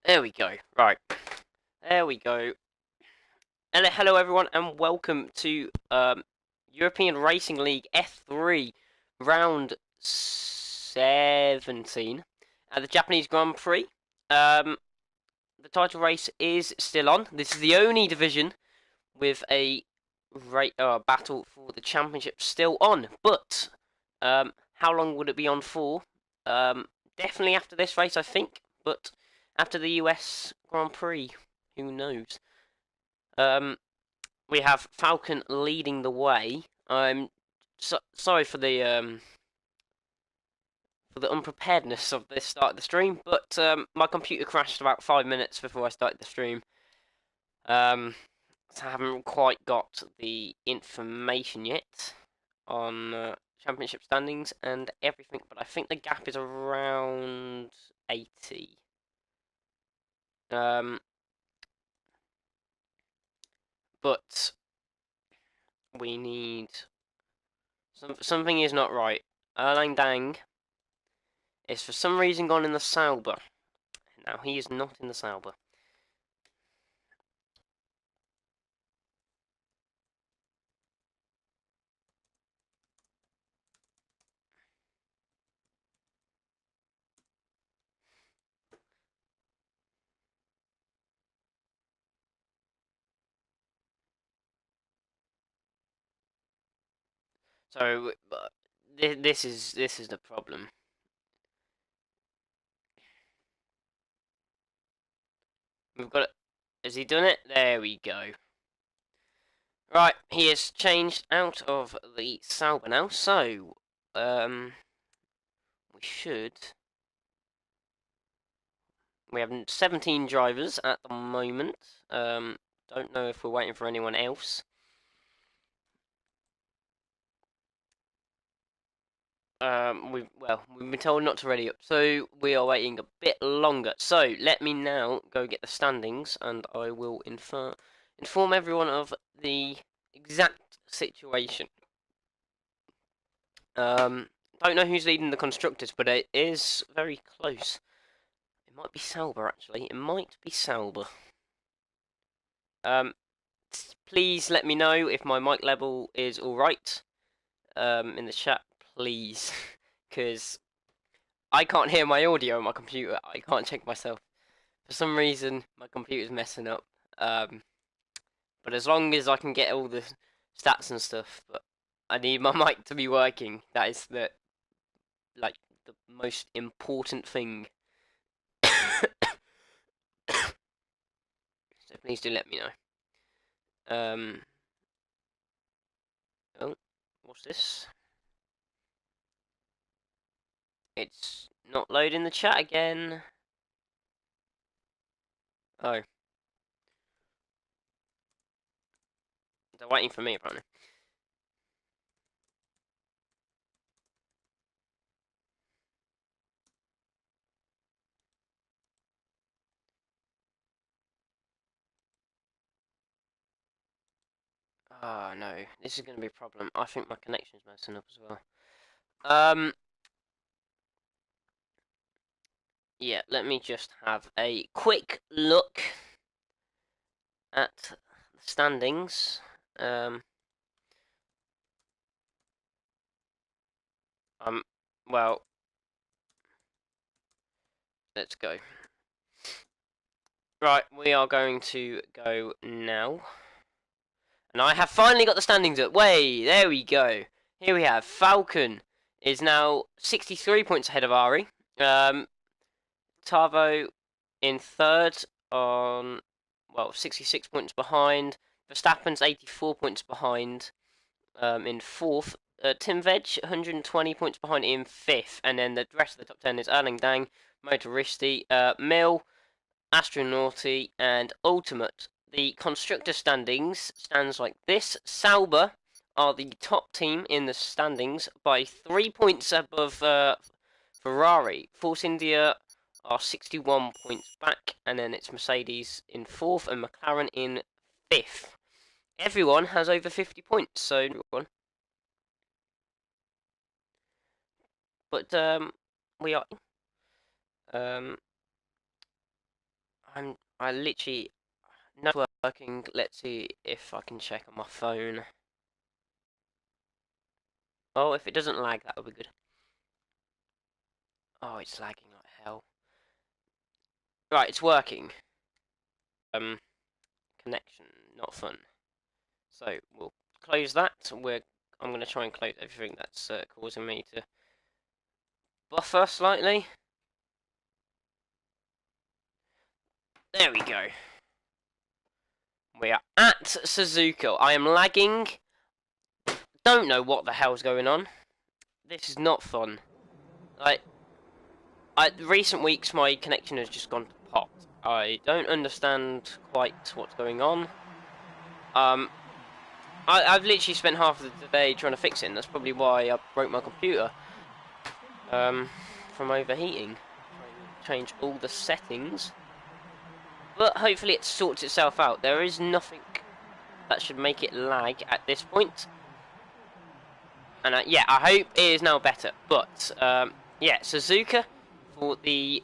There we go. Right. There we go. Hello everyone, and welcome to European Racing League F3 round 17 at the Japanese Grand Prix. The title race is still on. This is the only division with a battle for the championship still on. But how long would it be on for? Definitely after this race, I think. But after the US Grand Prix, who knows? Um, we have Falcon leading the way. I'm sorry for the unpreparedness of this start of the stream, but my computer crashed about 5 minutes before I started the stream. So I haven't quite got the information yet on championship standings and everything, but I think the gap is around 80. Um, but we need something is not right. Erlang Dang is for some reason gone in the Sauber. Now he is not in the Sauber. So this is the problem. We've got it. Has he done it? There we go. Right, he has changed out of the Sauber now, so we should. We have 17 drivers at the moment. Don't know if we're waiting for anyone else. We've been told not to ready up, so we are waiting a bit longer. So let me now go get the standings, and I will inform everyone of the exact situation. Don't know who's leading the constructors, but it is very close. It might be Sauber actually. It might be Sauber. Um, please let me know if my mic level is all right. In the chat, please, because I can't hear my audio on my computer. I can't check myself. For some reason, my computer's messing up. Um, but as long as I can get all the stats and stuff, but I need my mic to be working. That is the most important thing. So please do let me know. Oh, what's this? It's not loading the chat again. Oh, they're waiting for me apparently. Oh no, this is going to be a problem. I think my connection's messing up as well. Yeah, let me just have a quick look at the standings. Um, um, well, let's go. Right, we are going to go now. And I have finally got the standings up. Way, there we go. Here we have Falcon is now 63 points ahead of Ari. Tavo in third on, 66 points behind. Verstappen's 84 points behind in fourth. Tim Veg, 120 points behind in fifth. And then the rest of the top 10 is Erling Dang, Motoristi, Mill, Astronauti, and Ultimate. The constructor standings stands like this. Sauber are the top team in the standings by 3 points above Ferrari. Force India are 61 points back, and then it's Mercedes in fourth and McLaren in fifth. Everyone has over 50 points, so everyone. But we are. Um, I literally no working. Let's see if I can check on my phone. Oh, if it doesn't lag, that would be good. Oh, it's lagging like hell. Right, it's working. Connection, not fun. So we'll close that. I'm going to try and close everything that's causing me to buffer slightly. There we go. We are at Suzuka. I am lagging. Don't know what the hell's going on. This is not fun. Like, recent weeks my connection has just gone to pot. I don't understand quite what's going on. I've literally spent half of the day trying to fix it, and that's probably why I broke my computer. From overheating. Change all the settings. But hopefully it sorts itself out. There is nothing that should make it lag at this point. And yeah, I hope it is now better. But yeah, Suzuka for the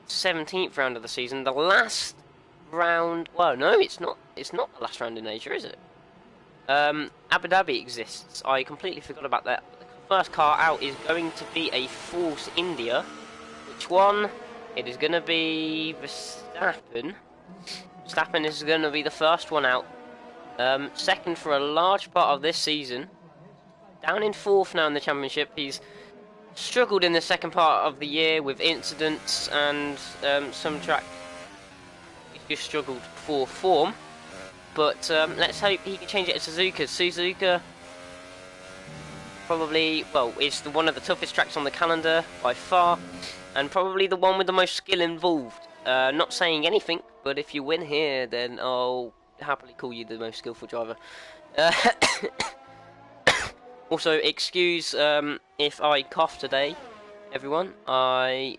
17th round of the season. The last round. Well, no, it's not. It's not the last round in Asia, is it? Abu Dhabi exists. I completely forgot about that. The first car out is going to be a Force India. Which one? It is going to be Verstappen. Verstappen is going to be the first one out. Second for a large part of this season. Down in fourth now in the championship. He's struggled in the second part of the year with incidents and some track. He's just struggled for form. But let's hope he can change it to Suzuka. Suzuka probably, well, it's one of the toughest tracks on the calendar by far. And probably the one with the most skill involved. Not saying anything, but if you win here, then I'll happily call you the most skillful driver. Also, excuse if I cough today, everyone. I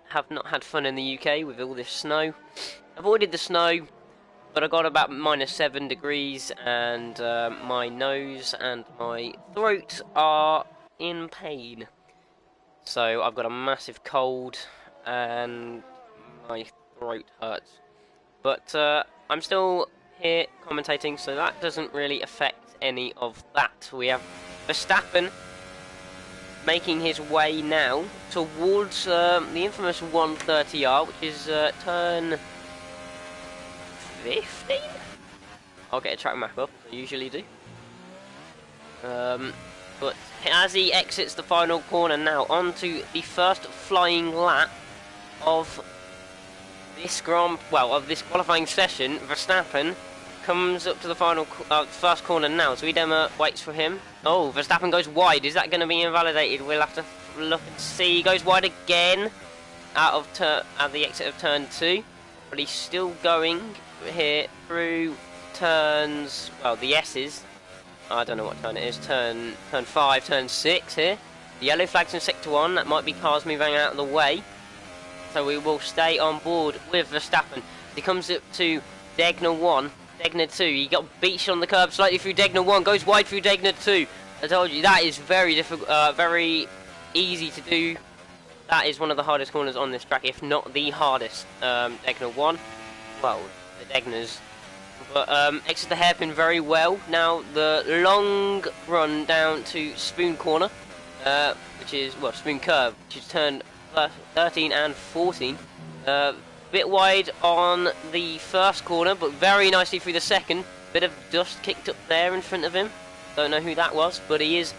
have not had fun in the UK with all this snow. Avoided the snow, but I got about -7 degrees, and my nose and my throat are in pain. So I've got a massive cold, and my throat hurts. But I'm still here commentating, so that doesn't really affect any of that. We have Verstappen making his way now towards the infamous 130R, which is turn 15? I'll get a track map up, as I usually do. But as he exits the final corner now, onto the first flying lap of this qualifying session, Verstappen comes up to the final first corner now. Zuidema waits for him. Oh, Verstappen goes wide. Is that going to be invalidated? We'll have to look and see. He goes wide again out of the exit of turn 2, but he's still going here through turns. Well, the S's. I don't know what turn it is. Turn 5, turn 6 here. The yellow flag's in sector 1. That might be cars moving out of the way. So we will stay on board with Verstappen. He comes up to Degner 1, Degner 2. He got beached on the curb slightly through Degner 1. Goes wide through Degner 2. I told you, that is very difficult, very easy to do. That is one of the hardest corners on this track, if not the hardest. Degner 1. Well, the Degners. But exits the hairpin very well. Now the long run down to Spoon Corner, which is, well, Spoon Curve, which is turn 13 and 14. Bit wide on the first corner, but very nicely through the second. Bit of dust kicked up there in front of him. Don't know who that was, but he is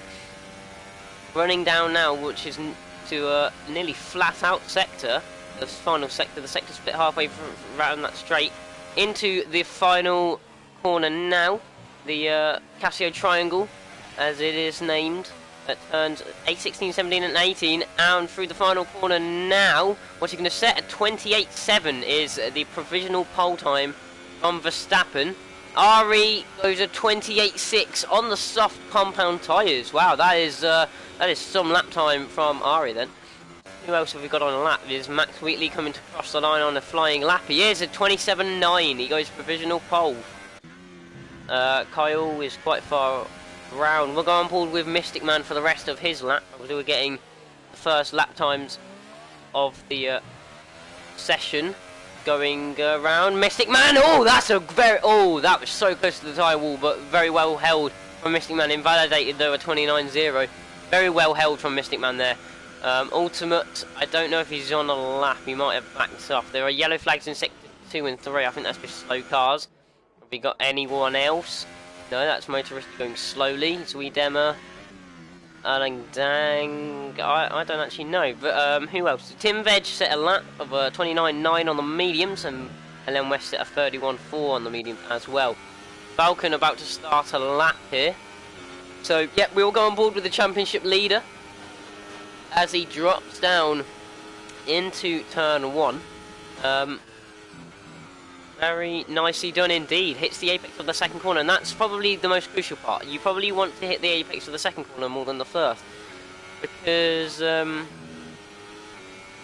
running down now, which is to a nearly flat out sector. The final sector, the sector split halfway around that straight. Into the final corner now, the Casio Triangle, as it is named, at turns 16, 17 and 18, and through the final corner now, what you're going to set at 28.7 is the provisional pole time from Verstappen. Ari goes at 28.6 on the soft compound tyres. Wow, that is some lap time from Ari then. Who else have we got on a lap? Is Max Wheatley coming to cross the line on a flying lap? He is at 27.9. He goes provisional pole. Kyle is quite far around. We'll go on board with Mystic Man for the rest of his lap. We're getting the first lap times of the session going around. Mystic Man, that was so close to the tyre wall, but very well held from Mystic Man. Invalidated though, a 29.0. Very well held from Mystic Man there. Ultimate, I don't know if he's on a lap, he might have backed off. There are yellow flags in sector 2 and 3, I think that's just slow cars. Have we got anyone else? No, that's Motoristic going slowly. Zuidemmer, Erlang Dang, I don't actually know, but who else? Tim Veg set a lap of 29.9 on the mediums, and then West set a 31.4 on the mediums as well. Falcon about to start a lap here. So, yep, we'll go on board with the championship leader as he drops down into turn 1. Very nicely done indeed. Hits the apex of the second corner, and that's probably the most crucial part. You probably want to hit the apex of the second corner more than the first, because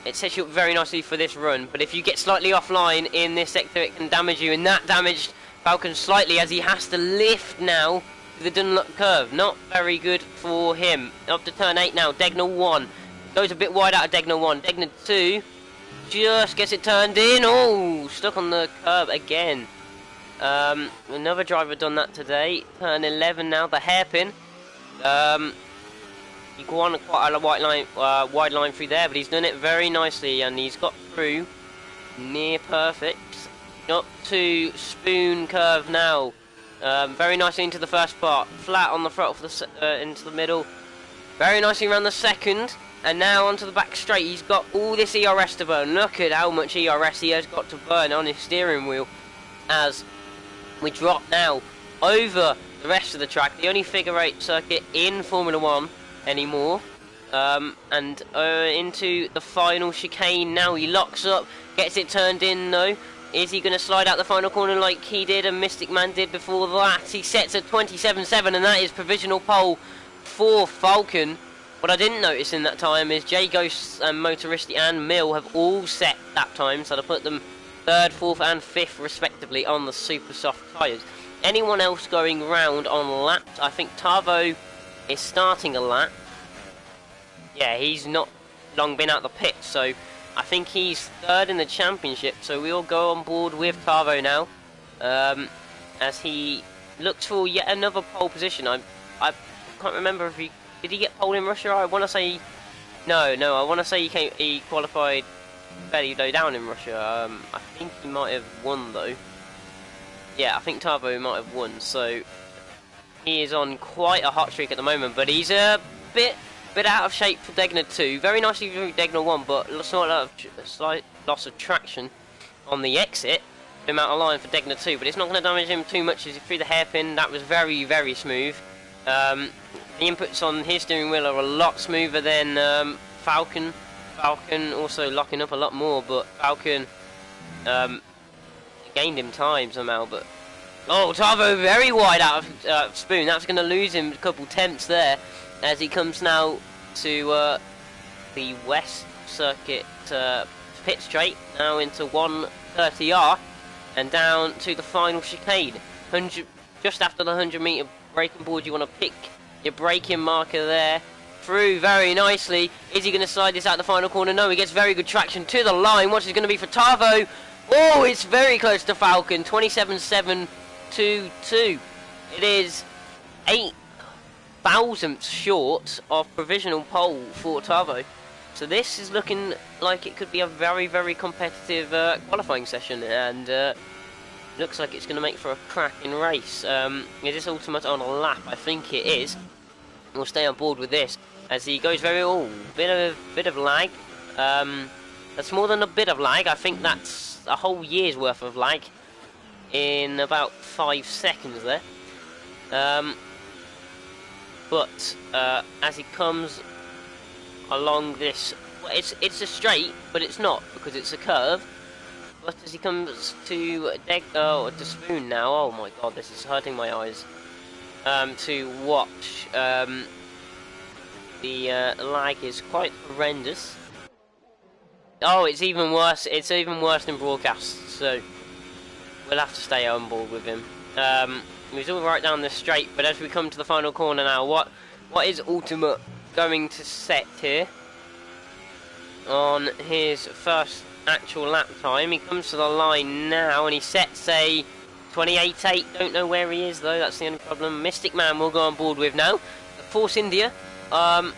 it sets you up very nicely for this run. But if you get slightly offline in this sector, it can damage you, and that damaged Falcon slightly as he has to lift now to the Dunlop curve. Not very good for him. Up to turn 8 now. Degnal 1 goes a bit wide out of Degnal 1. Degnal 2 just gets it turned in. Oh, stuck on the curb again. Another driver done that today. Turn 11 now, the hairpin. He won quite a wide line through there, but he's done it very nicely, and he's got through near perfect. Up to Spoon curve now. Very nicely into the first part. Flat on the throttle for the into the middle. Very nicely around the second. And now onto the back straight. He's got all this ERS to burn. Look at how much ERS he has got to burn on his steering wheel as we drop now over the rest of the track. The only figure 8 circuit in Formula 1 anymore. And into the final chicane now. He locks up, gets it turned in though. Is he going to slide out the final corner like he did and Mystic Man did before that? He sets a 27.7, and that is provisional pole for Falcon. What I didn't notice in that time is J Ghost and Motoristic and Mill have all set that time, so I put them 3rd, 4th and 5th respectively on the super soft tyres. Anyone else going round on laps? I think Tavo is starting a lap. Yeah, he's not long been out the pit, so I think he's 3rd in the championship, so we'll go on board with Tavo now, as he looks for yet another pole position. I can't remember if did he get pole in Russia? I want to say no. I want to say he qualified fairly low down in Russia. I think he might have won though. Yeah, I think Tavo might have won. So he is on quite a hot streak at the moment, but he's a bit out of shape for Degner 2. Very nicely through Degner 1, but slight loss of traction on the exit. Him out of line for Degner 2, but it's not going to damage him too much as he threw the hairpin. That was very, very smooth. The inputs on his steering wheel are a lot smoother than Falcon. Falcon also locking up a lot more, but Falcon gained him time somehow. But oh, Tavo very wide out of Spoon. That's going to lose him a couple tenths there as he comes now to the West Circuit pit straight, now into 130R and down to the final chicane. Just after the 100 metre braking board, you want to pick your braking marker there. Through very nicely. Is he going to slide this out the final corner? No, he gets very good traction to the line. What is going to be for Tavo? Oh, it's very close to Falcon. 27.722. It is 8 thousandths short of provisional pole for Tavo. So this is looking like it could be a very, very competitive qualifying session, and looks like it's going to make for a cracking race. Is this Ultimate on a lap? I think it is. We'll stay on board with this as he goes very bit of lag. That's more than a bit of lag. I think that's a whole year's worth of lag in about 5 seconds there. But as he comes along this, well, it's a straight, but it's not because it's a curve. But as he comes to to Spoon now, oh my god, this is hurting my eyes. To watch, the lag is quite horrendous. Oh, it's even worse. It's even worse than broadcast. So we'll have to stay on board with him. He's all right down the straight, but as we come to the final corner now, what is Ultimate going to set here on his first actual lap time. He comes to the line now and he sets a 28.8. Don't know where he is though, that's the only problem. Mystic Man will go on board with now. Force India. Was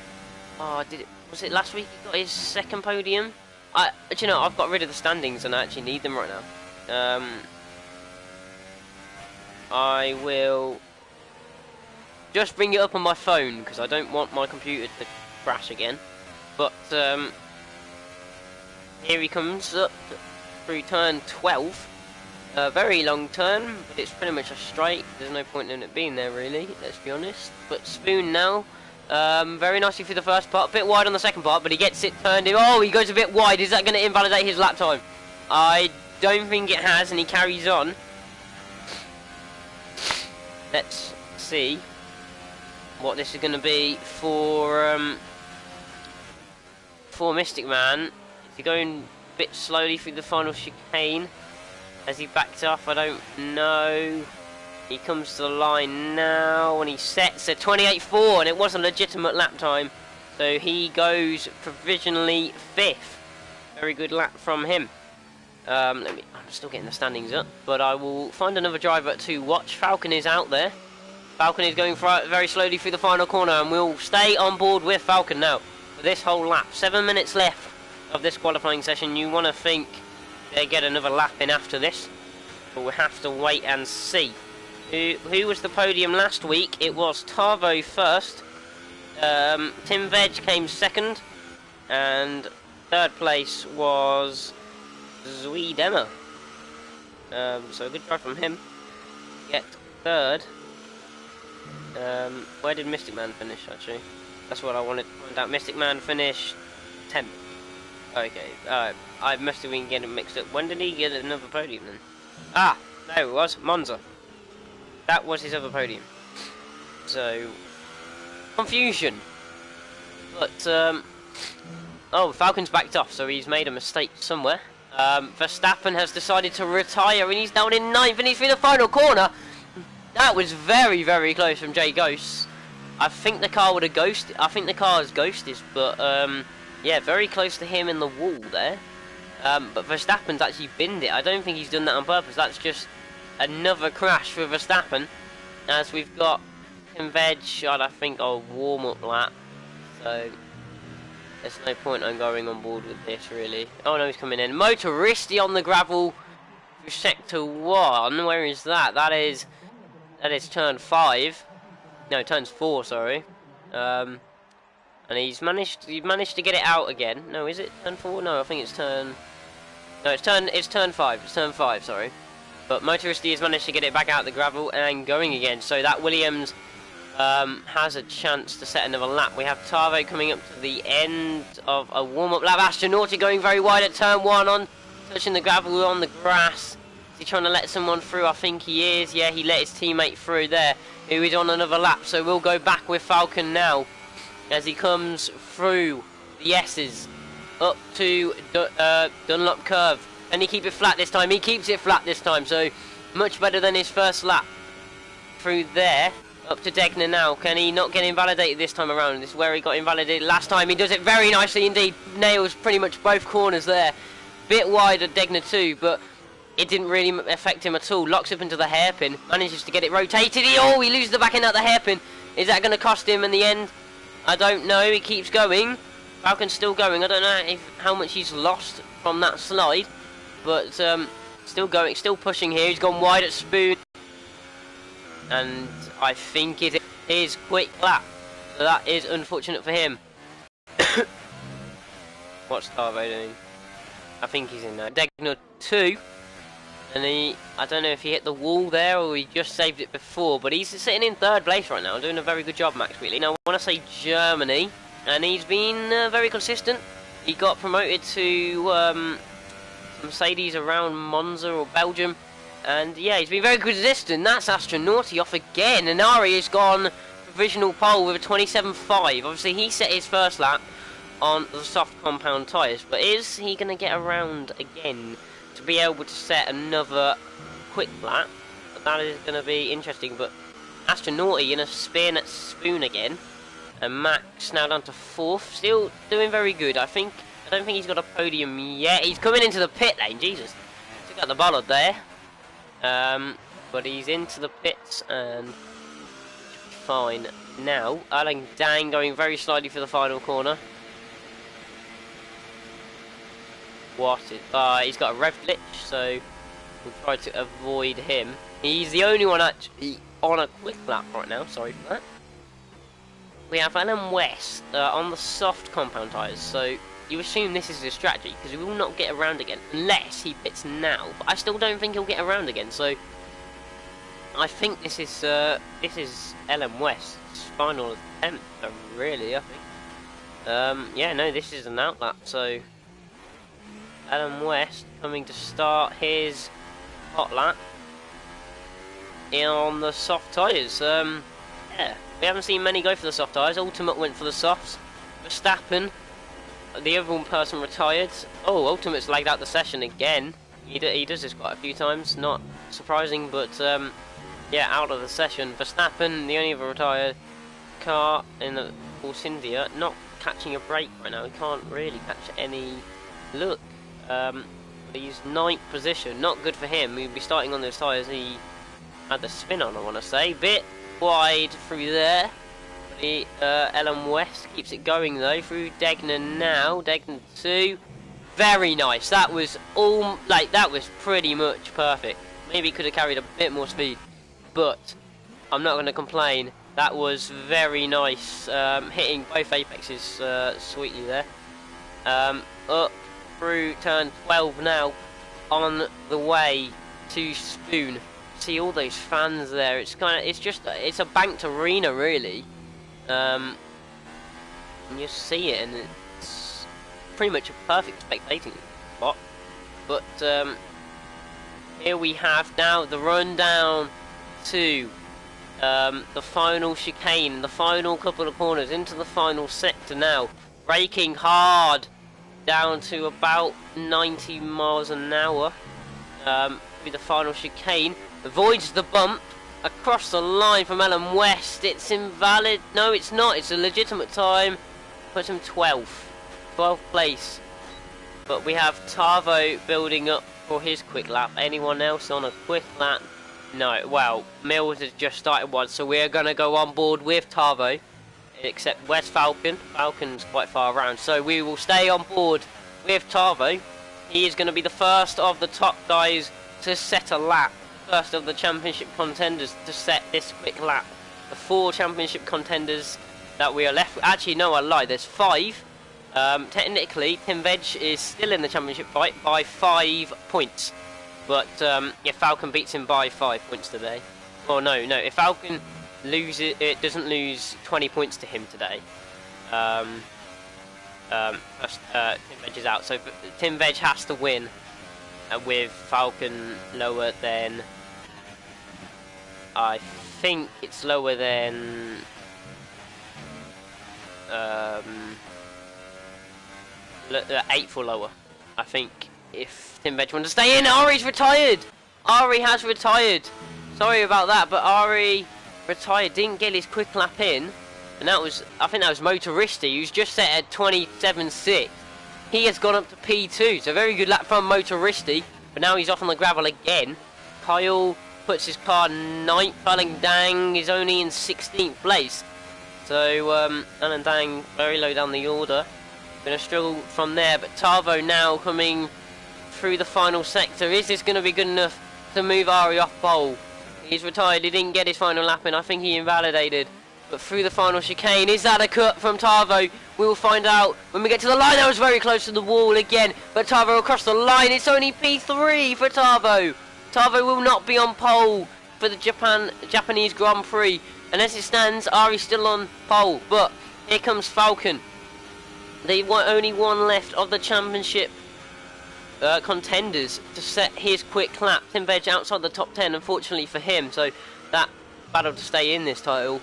it last week he got his second podium? Do you know, I've got rid of the standings and I actually need them right now. I will just bring it up on my phone because I don't want my computer to crash again. But here he comes up through turn 12. A very long turn, but it's pretty much a straight. There's no point in it being there really, let's be honest. But Spoon now, very nicely through the first part, a bit wide on the second part, but he gets it turned in. Oh, he goes a bit wide. Is that going to invalidate his lap time? I don't think it has, and he carries on. Let's see what this is going to be for Mystic Man. Is he going a bit slowly through the final chicane? Has he backed off? I don't know. He comes to the line now and he sets a 28.4 and it was a legitimate lap time. So he goes provisionally 5th. Very good lap from him. I'm still getting the standings up, but I will find another driver to watch. Falcon is out there. Falcon is going very slowly through the final corner and we'll stay on board with Falcon now for this whole lap. 7 minutes left of this qualifying session. You want to think they get another lap in after this, but we'll have to wait and see. Who was the podium last week? It was Tarvo first, Tim Veg came second, and third place was Zui Demo. So a good drive from him. Get third. Where did Mystic Man finish actually? That's what I wanted to find out. Mystic Man finished 10th. Okay, I must have been getting mixed up. When did he get another podium then? Ah, there it was, Monza. That was his other podium. So, confusion. But, oh, Falcon's backed off, so he's made a mistake somewhere. Verstappen has decided to retire, and he's down in 9th, and he's through the final corner. That was very, very close from Jay Ghosts. I think the car would have ghosted. I think the car is ghosted, but, yeah, very close to him in the wall there. But Verstappen's actually binned it. I don't think he's done that on purpose. That's just another crash for Verstappen. As we've got Tim Veg on, I think, a warm-up lap. So, there's no point on going on board with this, really. Oh, no, he's coming in. Motoristi on the gravel through Sector 1. Where is that? That is turn 5. No, turn 4, sorry. And he's managed to get it out again. No, is it turn 4? No, I think it's turn... No, it's turn 5. It's turn 5, sorry. But Motoristi has managed to get it back out the gravel and going again. So that Williams has a chance to set another lap. We have Tarvo coming up to the end of a warm-up lap. Astronauti going very wide at turn 1 on touching the gravel on the grass. Is he trying to let someone through? I think he is. Yeah, he let his teammate through there, who is on another lap. So we'll go back with Falcon now as he comes through the S's up to Dunlop Curve. Can he keep it flat this time? He keeps it flat this time, so much better than his first lap through there. Up to Degner now. Can he not get invalidated this time around? This is where he got invalidated last time. He does it very nicely indeed. Nails pretty much both corners there. Bit wide at Degner too, but it didn't really affect him at all. Locks up into the hairpin. Manages to get it rotated. He loses the back end at the hairpin. Is that going to cost him in the end? I don't know. He keeps going. Falcon's still going. I don't know how much he's lost from that slide. But still going, still pushing here. He's gone wide at Spoon. And I think it is quick lap. So that is unfortunate for him. What's Tarvo doing? I think he's in there. Degner 2. And I don't know if he hit the wall there or he just saved it before. But he's sitting in 3rd place right now. Doing a very good job, Max Wheatley. Now, I want to say Germany. And he's been very consistent. He got promoted to Mercedes around Monza or Belgium, and yeah, he's been very consistent. That's Astronauti off again, and Ari has gone provisional pole with a 27.5. Obviously he set his first lap on the soft compound tyres, but is he going to get around again to be able to set another quick lap? That is going to be interesting. But Astronauti in a spin at Spoon again, and Max now down to 4th, still doing very good. I think I don't think he's got a podium yet. He's coming into the pit lane. Jesus, took out the bollard there. But he's into the pits and should be fine now. Alan Dang going very slowly for the final corner. He's got a rev glitch, so we'll try to avoid him. He's the only one actually on a quick lap right now. Sorry for that. We have Alan West on the soft compound tyres, so you assume this is his strategy, because he will not get around again unless he pits now. But I still don't think he'll get around again, so I think this is Alan West's final attempt, really, I think. Yeah, no, this is an outlap, so Alan West coming to start his hot lap on the soft tyres. Yeah, we haven't seen many go for the soft tyres. Ultimate went for the softs. Verstappen, the other one person, retired. Oh, Ultimate's lagged out the session again. He does this quite a few times. Not surprising, but yeah, out of the session. Verstappen, the only other retired car in the Force India, not catching a break right now. He can't really catch any look. He's 9th position. Not good for him. He'll be starting on those tyres. He had the spin on, I want to say. Bit wide through there. Ellen West keeps it going though through Degnan now. Degnan 2. Very nice. That was that was pretty much perfect. Maybe could have carried a bit more speed, but I'm not going to complain. That was very nice. Hitting both apexes sweetly there. Up through turn 12 now, on the way to Spoon. See all those fans there. It's it's a banked arena really. And you see it, and it's pretty much a perfect spectating spot. But here we have now the run down to the final chicane, the final couple of corners into the final sector now. Braking hard down to about 90 miles an hour with the final chicane. Avoids the bump. Across the line from Ellen West. It's invalid. No, it's not. It's a legitimate time. Puts him 12th. 12th place. But we have Tavo building up for his quick lap. Anyone else on a quick lap? No. Well, Mills has just started one, so we're going to go on board with Tavo. Except where's Falcon? Falcon's quite far around. So we will stay on board with Tavo. He is going to be the first of the top guys to set a lap. First of the championship contenders to set this quick lap. The 4 championship contenders that we are left with. Actually, no, I lied. There's 5. Technically, Tim Veg is still in the championship fight by 5 points. But if Falcon beats him by 5 points today, or no, if Falcon loses, it doesn't lose 20 points to him today. Tim Veg is out, so Tim Veg has to win with Falcon lower than. I think it's lower than 8th or lower. I think if Tim Veg wants to stay in. Ari's retired. Ari has retired. Sorry about that, but Ari retired. Didn't get his quick lap in, and I think that was Motoristi, who's just set at 27.6. He has gone up to P2, so very good lap from Motoristi. But now he's off on the gravel again. Kyle puts his car 9th. Alan Dang is only in 16th place. So Alan Dang very low down the order. Going to struggle from there. But Tavo now coming through the final sector. Is this going to be good enough to move Ari off pole? He's retired. He didn't get his final lap in. I think he invalidated. But through the final chicane, is that a cut from Tavo? We will find out when we get to the line. That was very close to the wall again. But Tavo across the line. It's only P3 for Tavo. Tavo will not be on pole for the Japanese Grand Prix. And as it stands, Ari's still on pole. But here comes Falcon. They want only one left of the championship contenders to set his quick lap. Tim Veg outside the top 10, unfortunately for him. So that battle to stay in this title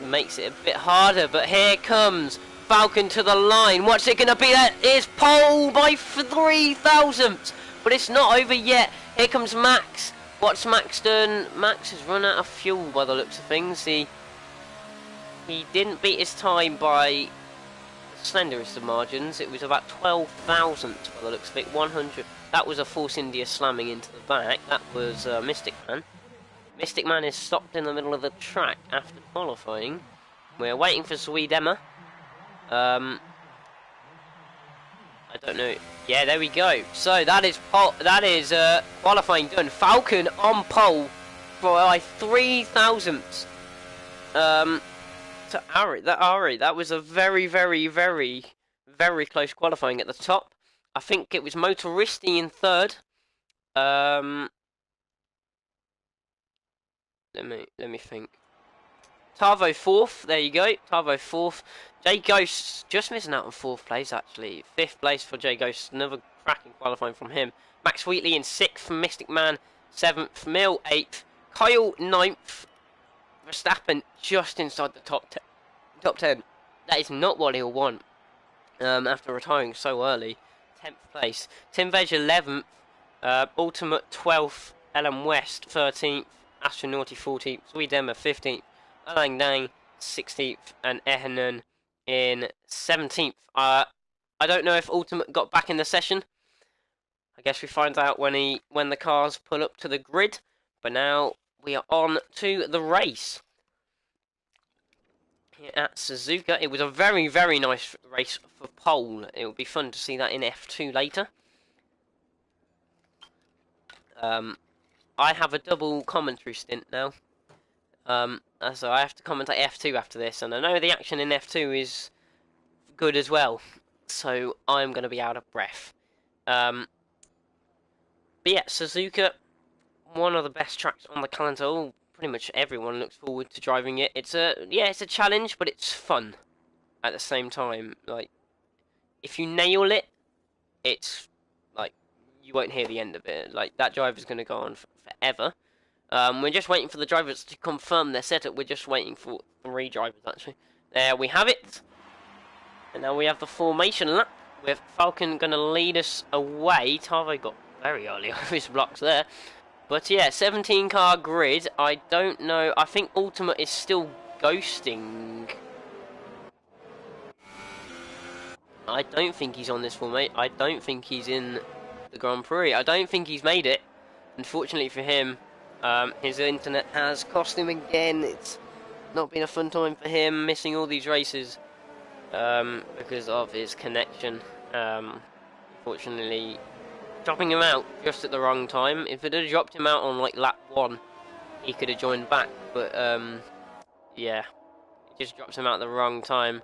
makes it a bit harder. But here comes Falcon to the line. What's it going to be? That is pole by 3 thousandths. But it's not over yet. Here comes Max. What's Max done? Max has run out of fuel by the looks of things. He didn't beat his time by slenderest of margins. It was about 12 thousandths by the looks of it. 100. That was a Force India slamming into the back. That was Mystic Man. Mystic Man is stopped in the middle of the track after qualifying. We're waiting for Swedemma. I don't know. Yeah, there we go. So that is qualifying done. Falcon on pole by 3 thousandths. To Ari. That was a very, very, very, very close qualifying at the top. I think it was Motoristi in third. Let me think. Tavo fourth. There you go. Tavo fourth. Jay Ghost just missing out on fourth place actually. Fifth place for Jay Ghost. Another cracking qualifying from him. Max Wheatley in sixth. Mystic Man seventh. Mill eighth. Kyle ninth. Verstappen just inside the top 10. That is not what he'll want after retiring so early. 10th place. Tim Veg 11th. Ultimate 12th. Ellen West 13th. Astronauti 14th. Swedemma 15th. Alang Dang 16th. And Ehanen in 17th. I don't know if Ultimate got back in the session. I guess we find out when the cars pull up to the grid. But now we are on to the race. Here at Suzuka. It was a very, very nice race for pole. It will be fun to see that in F2 later. I have a double commentary stint now. So I have to commentate F2 after this. And I know the action in F2 is good as well. So I'm going to be out of breath. But yeah, Suzuka, one of the best tracks on the calendar. Oh, pretty much everyone looks forward to driving it. It's a challenge, but it's fun at the same time. Like, if you nail it, it's like you won't hear the end of it. Like, that drive is going to go on forever. We're just waiting for the drivers to confirm their setup. We're just waiting for 3 drivers actually. There we have it. And now we have the formation lap with Falcon going to lead us away. Tavo got very early off his blocks there. But yeah, 17 car grid. I don't know. I think Ultimate is still ghosting. I don't think he's on this formation. I don't think he's in the Grand Prix. I don't think he's made it. Unfortunately for him, his internet has cost him again. It's not been a fun time for him, missing all these races because of his connection. Unfortunately, dropping him out just at the wrong time. If it had dropped him out on like lap 1, he could have joined back. But yeah, it just drops him out at the wrong time.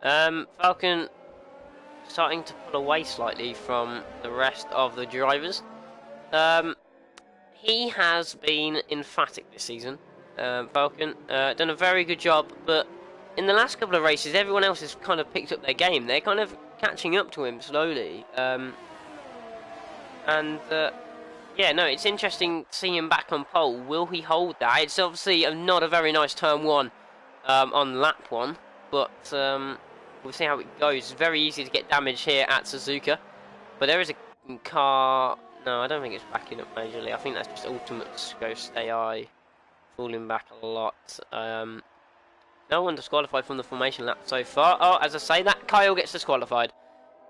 Falcon starting to pull away slightly from the rest of the drivers. He has been emphatic this season. Falcon done a very good job, but in the last couple of races, everyone else has kind of picked up their game. They're kind of catching up to him slowly. Yeah, no, it's interesting to see him back on pole. Will he hold that? It's obviously not a very nice turn 1 on lap 1, but we'll see how it goes. It's very easy to get damage here at Suzuka, but there is a car. No, I don't think it's backing up majorly. I think that's just Ultimate's Ghost AI falling back a lot. No one disqualified from the formation lap so far. Oh, as I say, that Kyle gets disqualified.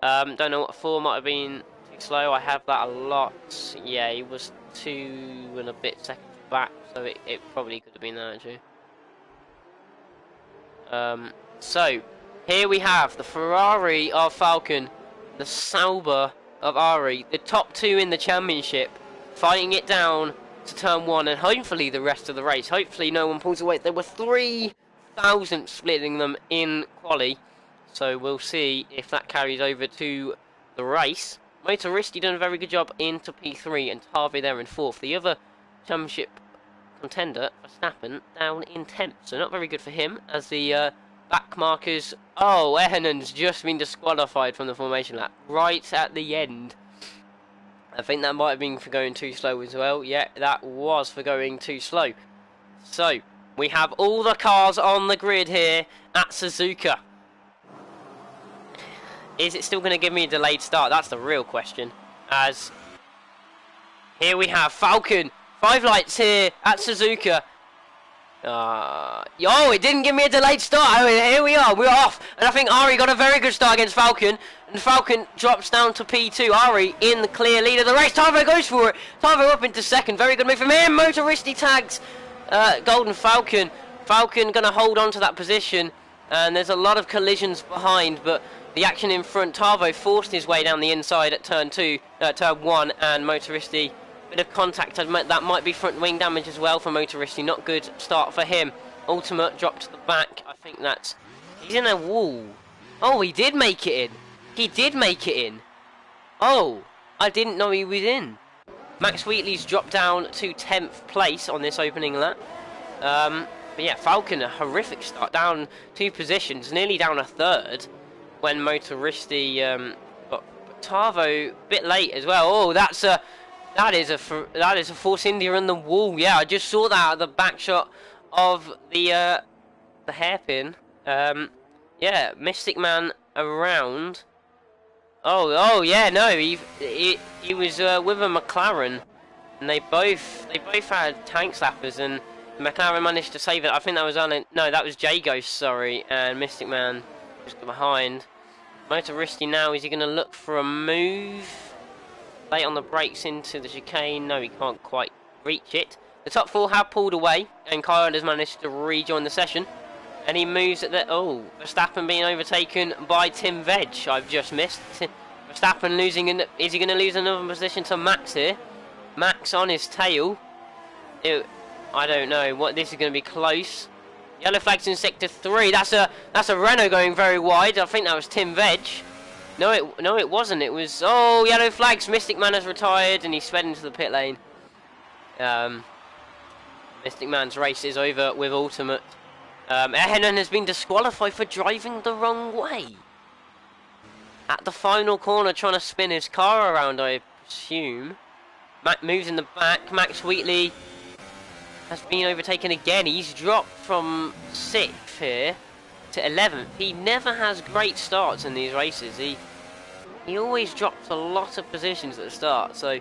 Don't know what for. Might have been too slow. I have that a lot. Yeah, he was 2 and a bit seconds back, so it probably could have been that actually. So here we have the Ferrari of Falcon, the Sauber of Ari, the top 2 in the championship, fighting it down to turn 1, and hopefully the rest of the race. Hopefully no one pulls away. There were 3,000 splitting them in quali, so we'll see if that carries over to the race. Motoristi done a very good job into P3, and Harvey there in 4th. The other championship contender, Verstappen, down in 10th, so not very good for him, as the back markers. Oh, Ehanen's just been disqualified from the formation lap right at the end. I think that might have been for going too slow as well. Yeah, that was for going too slow. So we have all the cars on the grid here at Suzuka. Is it still going to give me a delayed start? That's the real question. As here we have Falcon, 5 lights here at Suzuka. Yo, it didn't give me a delayed start. Oh, here we are. We're off. And I think Ari got a very good start against Falcon. And Falcon drops down to P2. Ari in the clear lead of the race. Tavo goes for it. Tavo up into second. Very good move from him. Motoristi tags Golden Falcon. Falcon going to hold on to that position. And there's a lot of collisions behind. But the action in front. Tavo forced his way down the inside at turn 1. And Motoristi... bit of contact, that might be front wing damage as well for Motoristi. Not good start for him. Ultimate drop to the back. I think that's... he's in a wall. Oh, he did make it in. He did make it in. Oh, I didn't know he was in. Max Wheatley's dropped down to 10th place on this opening lap. But yeah, Falcon, a horrific start. Down 2 positions, nearly down a third when Motoristi... but Tavo, a bit late as well. Oh, that's a... That is a Force India in the wall. Yeah, I just saw that at the back shot of the hairpin. Yeah, Mystic Man around. Oh yeah, no, he was with a McLaren, and they both had tank slappers, and McLaren managed to save it. I think that was that was J-Ghost, sorry, and Mystic Man was behind. Motoristi now, is he going to look for a move? Late on the brakes into the chicane. No, he can't quite reach it. The top 4 have pulled away, and Kyle has managed to rejoin the session. And he moves at the... oh, Verstappen being overtaken by Tim Veg. I've just missed. Verstappen losing... is he going to lose another position to Max here? Max on his tail. I don't know. This is going to be close. Yellow flags in sector 3. That's a Renault going very wide. I think that was Tim Veg. No, it wasn't. It was... oh, yellow flags. Mystic Man has retired, and he sped into the pit lane. Mystic Man's race is over with Ultimate. Ehenan has been disqualified for driving the wrong way. At the final corner, trying to spin his car around, I assume. Mac moves in the back. Max Wheatley has been overtaken again. He's dropped from 6th here to 11th. He never has great starts in these races. He always drops a lot of positions at the start. So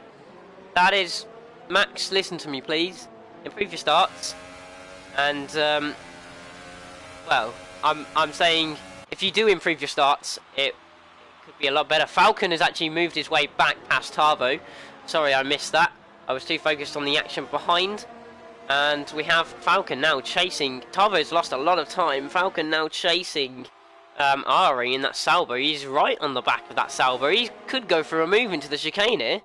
that is... Max, listen to me, please. Improve your starts. And, well, I'm saying if you do improve your starts, it could be a lot better. Falcon has actually moved his way back past Tavo. Sorry, I missed that. I was too focused on the action behind. And we have Falcon now chasing. Tavo's lost a lot of time. Falcon now chasing Ari in that Salvo. He's right on the back of that Salvo. He could go for a move into the chicane here.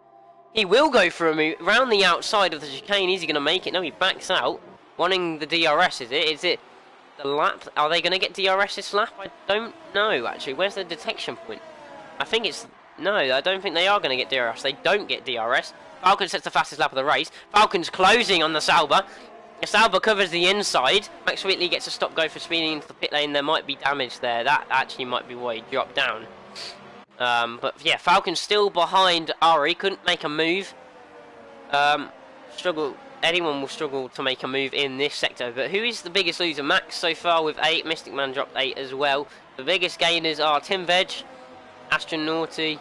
He will go for a move round the outside of the chicane. Is he going to make it? No, he backs out. Wanting the DRS, is it? Is it the lap? Are they going to get DRS this lap? I don't know, actually. Where's the detection point? I think it's... no, I don't think they are going to get DRS. They don't get DRS. Falcon sets the fastest lap of the race. Falcon's closing on the Sauber. The Sauber covers the inside. Max Wheatley gets a stop-go for speeding into the pit lane. There might be damage there. That actually might be why he dropped down. But yeah, Falcon's still behind Ari. Couldn't make a move. Anyone will struggle to make a move in this sector. But who is the biggest loser? Max so far with 8. Mystic Man dropped 8 as well. The biggest gainers are Tim Veg, Astronauty,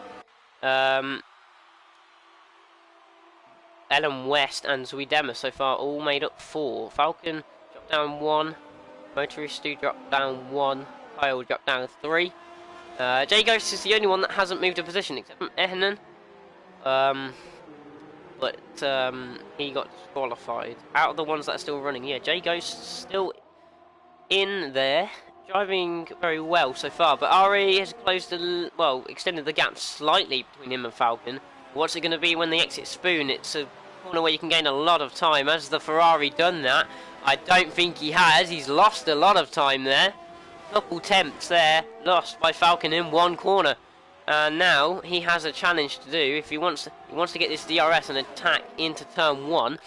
Ellen West and Zuidema so far all made up 4. Falcon dropped down 1. Motoristi dropped down 1. Kyle dropped down 3. J-Ghost is the only one that hasn't moved a position except from Ehenan. But he got disqualified. Out of the ones that are still running, yeah, J-Ghost still in there. Driving very well so far. But Ari has extended the gap slightly between him and Falcon. What's it going to be when they exit Spoon? It's a corner where you can gain a lot of time. Has the Ferrari done that? I don't think he has. He's lost a lot of time there. Couple attempts there, lost by Falcon in one corner. And now he has a challenge to do. If he wants to get this DRS and attack into turn 1,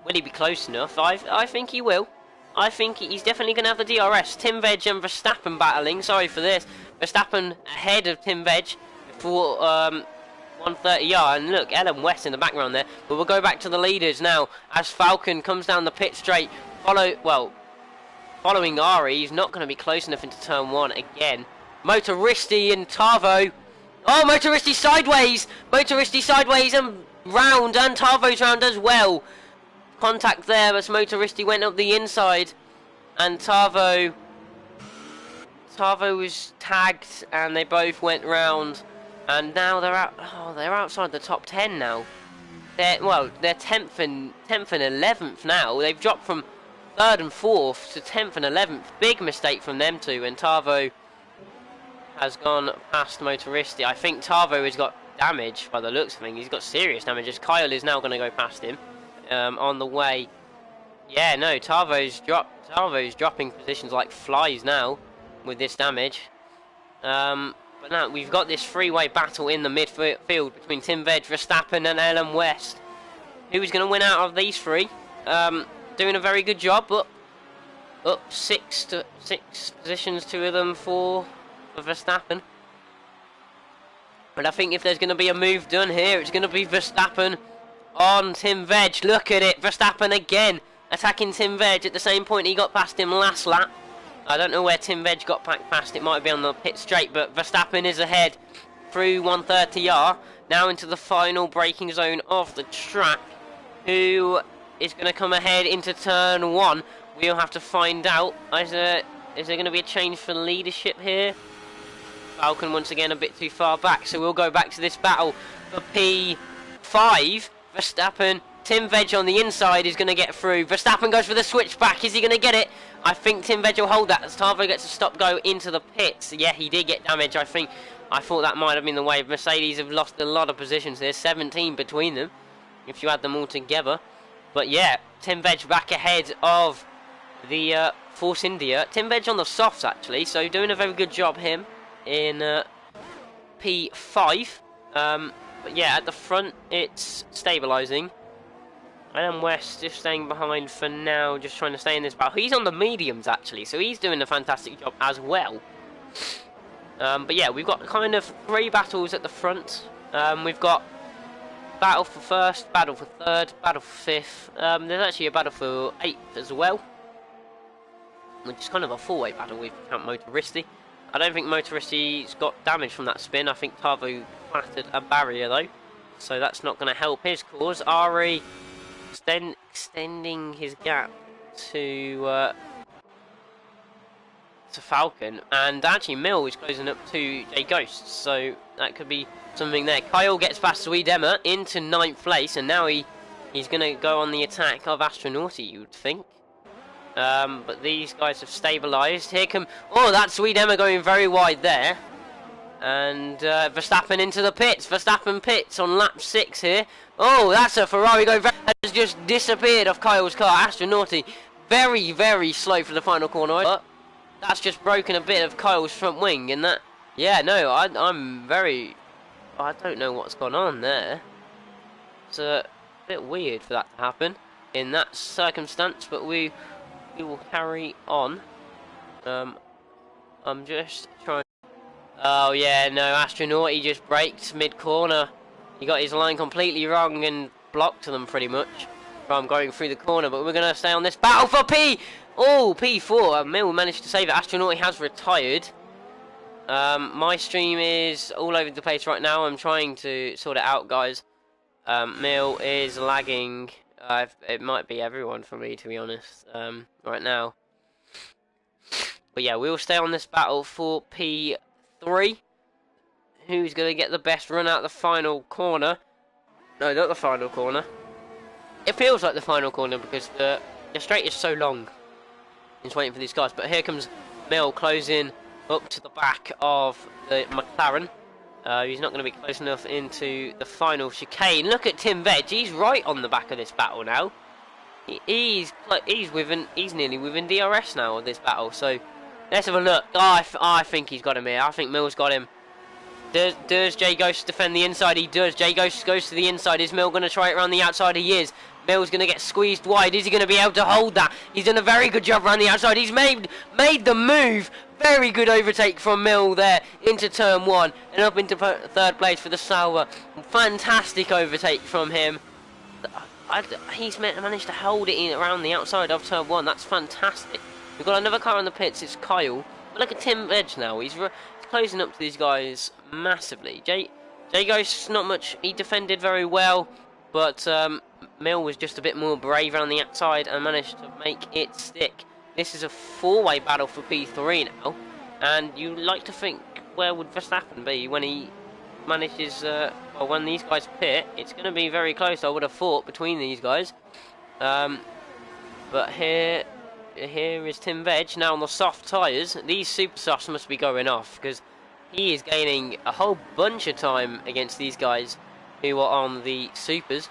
will he be close enough? I think he will. I think he's definitely going to have the DRS. Tim Veg and Verstappen battling. Sorry for this. Verstappen ahead of Tim Veg for 130 yard. And look, Ellen West in the background there. But we'll go back to the leaders now as Falcon comes down the pit straight. Following Ari, he's not going to be close enough into turn 1 again. Motoristi and Tavo. Oh, Motoristi sideways! Motoristi sideways and round, and Tavo's round as well. Contact there as Motoristi went up the inside. and Tarvo was tagged, and they both went round, and now they're out. Oh, they're outside the top 10 now. They're 10th and 11th now. They've dropped from 3rd and 4th to 10th and 11th. Big mistake from them two, and Tarvo has gone past Motoristi. I think Tarvo has got damage by the looks of things. He's got serious damage, as Kyle is now going to go past him on the way. Yeah, no, Tarvo's dropping positions like flies now with this damage. But now we've got this three-way battle in the midfield between Tim Veg, Verstappen and Alan West. Who's going to win out of these three? Doing a very good job. Up 6 positions, 2 of them for Verstappen. But I think if there's going to be a move done here, it's going to be Verstappen on Tim Veg. Look at it, Verstappen again attacking Tim Veg at the same point he got past him last lap. I don't know where Tim Veg got back past. It might be on the pit straight, but Verstappen is ahead through 130R. Now into the final braking zone of the track. Who is going to come ahead into turn 1? We'll have to find out. Is there going to be a change for leadership here? Falcon once again a bit too far back, so we'll go back to this battle for P5. Verstappen, Tim Veg on the inside is going to get through. Verstappen goes for the switchback. Is he going to get it? I think Tim Veg will hold that as Tarvo gets a stop-go into the pits. Yeah, he did get damage. I thought that might have been the way. Mercedes have lost a lot of positions. There's 17 between them, if you add them all together. But yeah, Tim Veg back ahead of the Force India. Tim Veg on the softs, actually, so doing a very good job him in P5. But yeah, at the front, it's stabilising. Adam West just staying behind for now, just trying to stay in this battle. He's on the mediums, actually, so he's doing a fantastic job as well. But yeah, we've got kind of 3 battles at the front. We've got battle for 1st, battle for 3rd, battle for 5th. There's actually a battle for 8th as well, which is kind of a 4-way battle if you count Motoristi. I don't think Motoristi's got damage from that spin. I think Tarvo clattered a barrier though, so that's not going to help his cause. Ari extending his gap to Falcon, and actually Mill is closing up to J Ghost, so that could be something there. Kyle gets past Sweet Emma into 9th place, and now he's going to go on the attack of Astronauti, you would think. But these guys have stabilised. Here come... Oh, that's Sweet Emma going very wide there. And Verstappen into the pits. Verstappen pits on lap 6 here. Oh, that's a Ferrari going very... Has just disappeared off Kyle's car. Astronauti very, very slow for the final corner. But that's just broken a bit of Kyle's front wing. And that... Yeah, no, I'm very... I don't know what's gone on there. It's a bit weird for that to happen in that circumstance, but we will carry on. I'm just trying... Oh yeah, no, Astronaut, he just braked mid-corner. He got his line completely wrong and blocked them pretty much from going through the corner, but we're going to stay on this battle for P4. Mill managed to save it. Astronaut has retired. My stream is all over the place right now. I'm trying to sort it out, guys. Mill is lagging. It might be everyone for me, to be honest, right now. But yeah, we'll stay on this battle for P3. Who's going to get the best run out the final corner? No, not the final corner. It feels like the final corner because the straight is so long. Just waiting for these guys. But here comes Mill closing up to the back of the McLaren. He's not going to be close enough into the final chicane. Look at Tim Veg. He's right on the back of this battle now. He's nearly within DRS now of this battle. So let's have a look. Oh, I think he's got him here. I think Mill's got him. Does J Ghost defend the inside? He does. J Ghost goes to the inside. Is Mill going to try it around the outside? He is. Mill's going to get squeezed wide. Is he going to be able to hold that? He's done a very good job around the outside. He's made the move. Very good overtake from Mill there into turn 1 and up into 3rd place for the Sauber. Fantastic overtake from him. He's managed to hold it in around the outside of turn 1. That's fantastic. We've got another car in the pits. It's Kyle. But look at Tim Veg now. He's closing up to these guys massively. J Ghost, not much. He defended very well, but Mill was just a bit more brave around the outside and managed to make it stick. this is a four-way battle for P3 now, and you like to think, where would Verstappen be when he manages, well, when these guys pit? It's going to be very close, I would have thought, between these guys. But here is Tim Veg now on the soft tyres. These super softs must be going off, because he is gaining a whole bunch of time against these guys who are on the supers.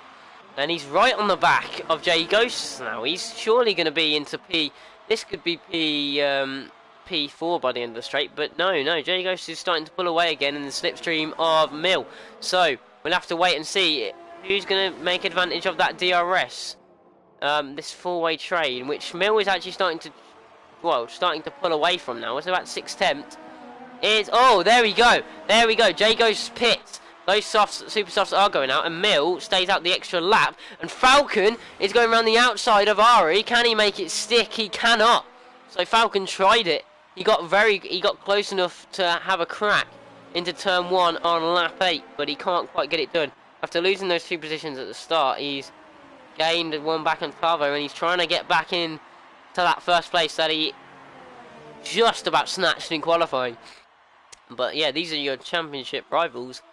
And he's right on the back of Jay Ghosts now. He's surely going to be into P. This could be P4 by the end of the straight, but no. Jay Ghosts is starting to pull away again in the slipstream of Mill. So we'll have to wait and see who's going to make advantage of that DRS. This four-way train, which Mill is actually starting to pull away from now. It's about 6/10. Oh, there we go. Jay Ghosts pits. Those super softs are going out, and Mill stays out the extra lap. And Falcon is going around the outside of Ari. Can he make it stick? He cannot. So Falcon tried it. He got close enough to have a crack into turn 1 on lap 8, but he can't quite get it done. After losing those 2 positions at the start, he's gained 1 back on Tavo, and he's trying to get back in to that first place that he just about snatched in qualifying. But yeah, these are your championship rivals,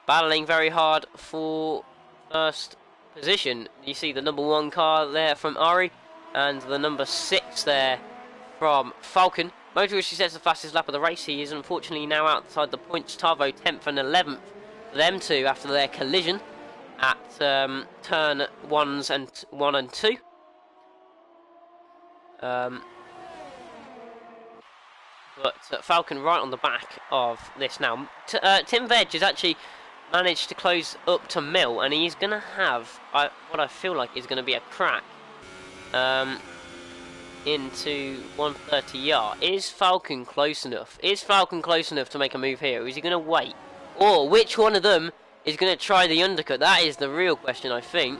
battling very hard for first position. You see the number 1 car there from Ari, and the number 6 there from Falcon. Motorist, she sets the fastest lap of the race. He is unfortunately now outside the points. Tavo 10th and 11th for them two after their collision at turn 1 and 2. But Falcon right on the back of this now. Tim Veg has actually managed to close up to Mill, and he's going to have what I feel like is going to be a crack into 130 yard. Is Falcon close enough? Is Falcon close enough to make a move here? Or is he going to wait? Or which one of them is going to try the undercut? That is the real question, I think.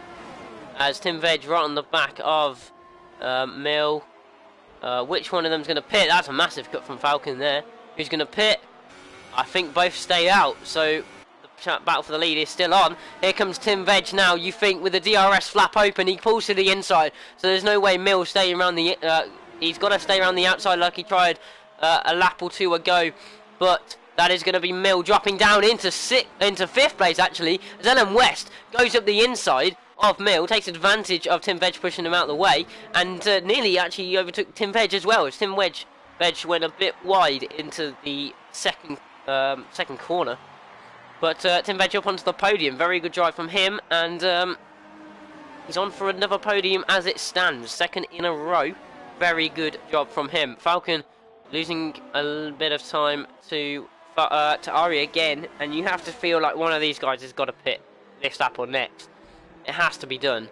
As Tim Veg right on the back of Mill. Which one of them's going to pit? That's a massive cut from Falcon there. Who's going to pit? I think both stay out. So the battle for the lead is still on. Here comes Tim Veg now. You think with the DRS flap open, he pulls to the inside. So there's no way Mill staying around the... he's got to stay around the outside like he tried a lap or two ago. But that is going to be Mill dropping down into 5th place, actually. As Ellen West goes up the inside of Mill, takes advantage of Tim Veg pushing him out of the way, and nearly actually overtook Tim Veg as well, as Tim Veg went a bit wide into the second corner. But Tim Veg up onto the podium. Very good drive from him, and he's on for another podium as it stands. 2nd in a row. Very good job from him. Falcon losing a little bit of time to Ari again, and you have to feel like one of these guys has got to pit this lap or next. It has to be done.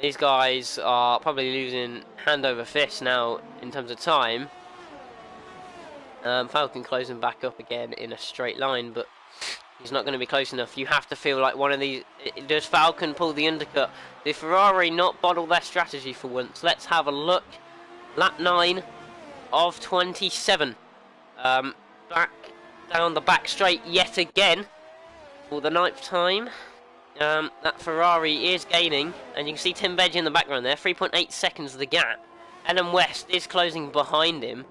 These guys are probably losing hand over fist now in terms of time. Falcon closing back up again in a straight line, but he's not going to be close enough. You have to feel like one of these... Does Falcon pull the undercut? Did Ferrari not bottle their strategy for once? Let's have a look. Lap 9 of 27. Back down the back straight yet again for the 9th time. That Ferrari is gaining, and you can see Tim Veg in the background there. 3.8 seconds the gap. Ellen West is closing behind him,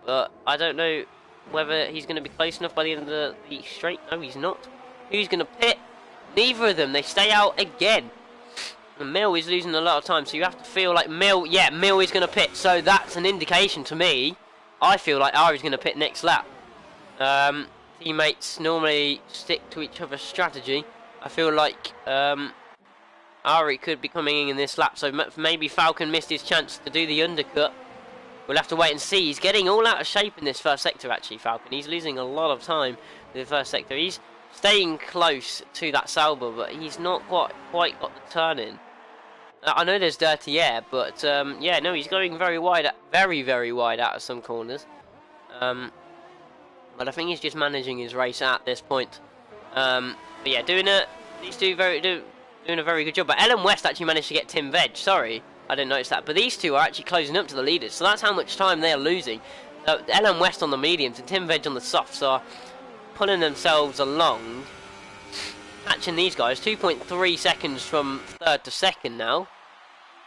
but I don't know whether he's going to be close enough by the end of the straight. No, he's not. Who's going to pit? Neither of them. They stay out again. And Mill is losing a lot of time, so you have to feel like Mill... Yeah, Mill is going to pit, so that's an indication to me. I feel like Ari's going to pit next lap. Teammates normally stick to each other's strategy. I feel like Ari could be coming in this lap, so maybe Falcon missed his chance to do the undercut. We'll have to wait and see. He's getting all out of shape in this first sector, actually, Falcon. He's losing a lot of time in the first sector. He's staying close to that Sauber, but he's not quite got the turn in. I know there's dirty air, but yeah, no, he's going very wide, very wide out of some corners. But I think he's just managing his race at this point. But yeah, doing a very good job. But Ellen West actually managed to get Tim Veg. Sorry, I didn't notice that. But these two are actually closing up to the leaders, so that's how much time they're losing. Ellen West on the mediums and Tim Veg on the softs are pulling themselves along, catching these guys. 2.3 seconds from 3rd to 2nd now.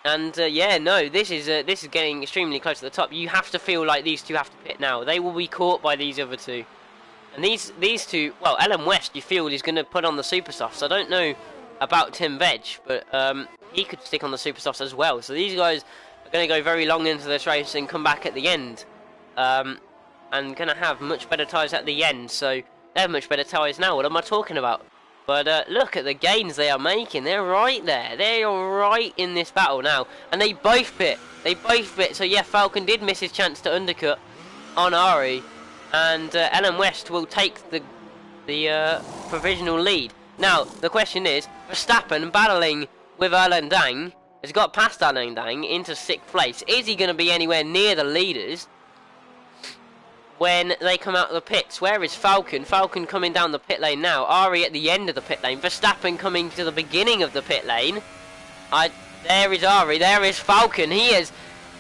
And yeah, no, this is getting extremely close to the top. You have to feel like these two have to pit now. They will be caught by these other two. And these two, well, Ellen West, you feel, is going to put on the super softs. I don't know about Tim Veg, but he could stick on the super softs as well. So these guys are going to go very long into this race and come back at the end, and going to have much better tyres at the end. So they have much better tyres now. What am I talking about? But look at the gains they are making. They're right there. They are right in this battle now, and they both pit. They both pit. So yeah, Falcon did miss his chance to undercut on Ari. And Ellen West will take the provisional lead. Now, the question is, Verstappen battling with Erlen Dang has got past Erlen Dang into 6th place. Is he going to be anywhere near the leaders when they come out of the pits? Where is Falcon? Falcon coming down the pit lane now. Ari at the end of the pit lane. Verstappen coming to the beginning of the pit lane. There is Ari. There is Falcon.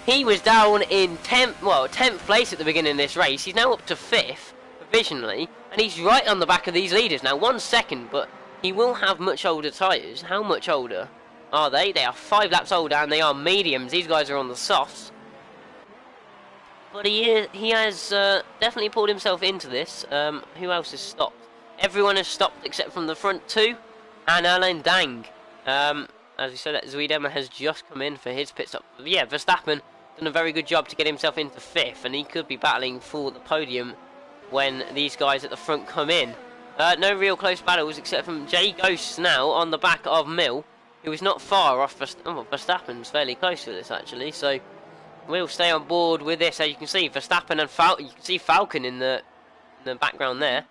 He was down in 10th place at the beginning of this race. He's now up to 5th, provisionally, and he's right on the back of these leaders. Now, 1 second, but he will have much older tyres. How much older are they? They are 5 laps older, and they are mediums. These guys are on the softs. But he has definitely pulled himself into this. Who else has stopped? Everyone has stopped except from the front 2, and Alain Dang. As we said, that Zuidema has just come in for his pit stop. But yeah, Verstappen done a very good job to get himself into 5th, and he could be battling for the podium when these guys at the front come in. No real close battles except from Jay Ghosts now on the back of Mill, who is not far off. Verstappen's fairly close to this actually, so we'll stay on board with this. As you can see, Verstappen and Falcon. You can see Falcon in the background there.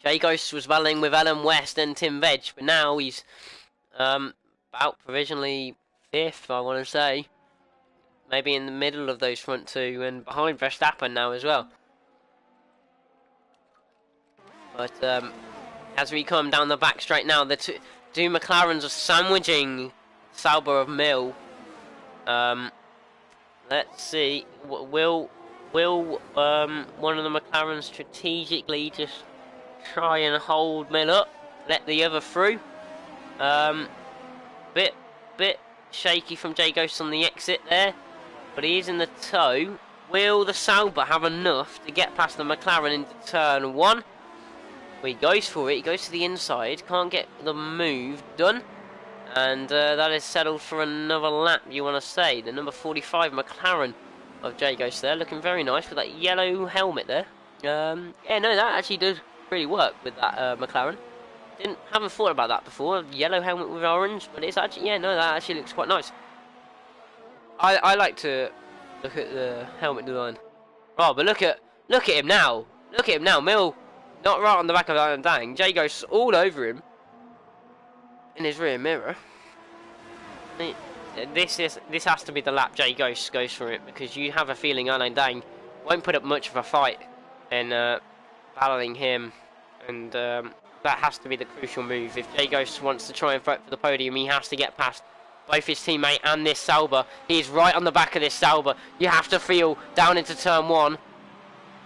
Jay Ghost was battling with Ellen West and Tim Veg, but now he's about provisionally 5th, I want to say. Maybe in the middle of those front 2, and behind Verstappen now as well. But as we come down the back straight now, the two McLarens are sandwiching Sauber of Mill. Let's see, will one of the McLarens strategically just try and hold Mill up, let the other through? Bit shaky from Jay Ghost on the exit there, but he is in the tow. Will the Sauber have enough to get past the McLaren into turn 1? Well, he goes for it, he goes to the inside, can't get the move done, and that is settled for another lap, you want to say. The number 45 McLaren of Jay Ghost there, looking very nice with that yellow helmet there. Yeah, no, that actually does really work with that McLaren. Haven't thought about that before. Yellow helmet with orange, but it's actually, yeah, no, that actually looks quite nice. I like to look at the helmet design. Oh, but look at him now. Look at him now. Mill not right on the back of that Dang. Jay goes all over him in his rear mirror. This has to be the lap Jay goes for it, because you have a feeling Alain Dang won't put up much of a fight in battling him, and that has to be the crucial move. If Jay Ghost wants to try and fight for the podium, he has to get past both his teammate and this Sauber. He is right on the back of this Sauber. You have to feel down into turn 1,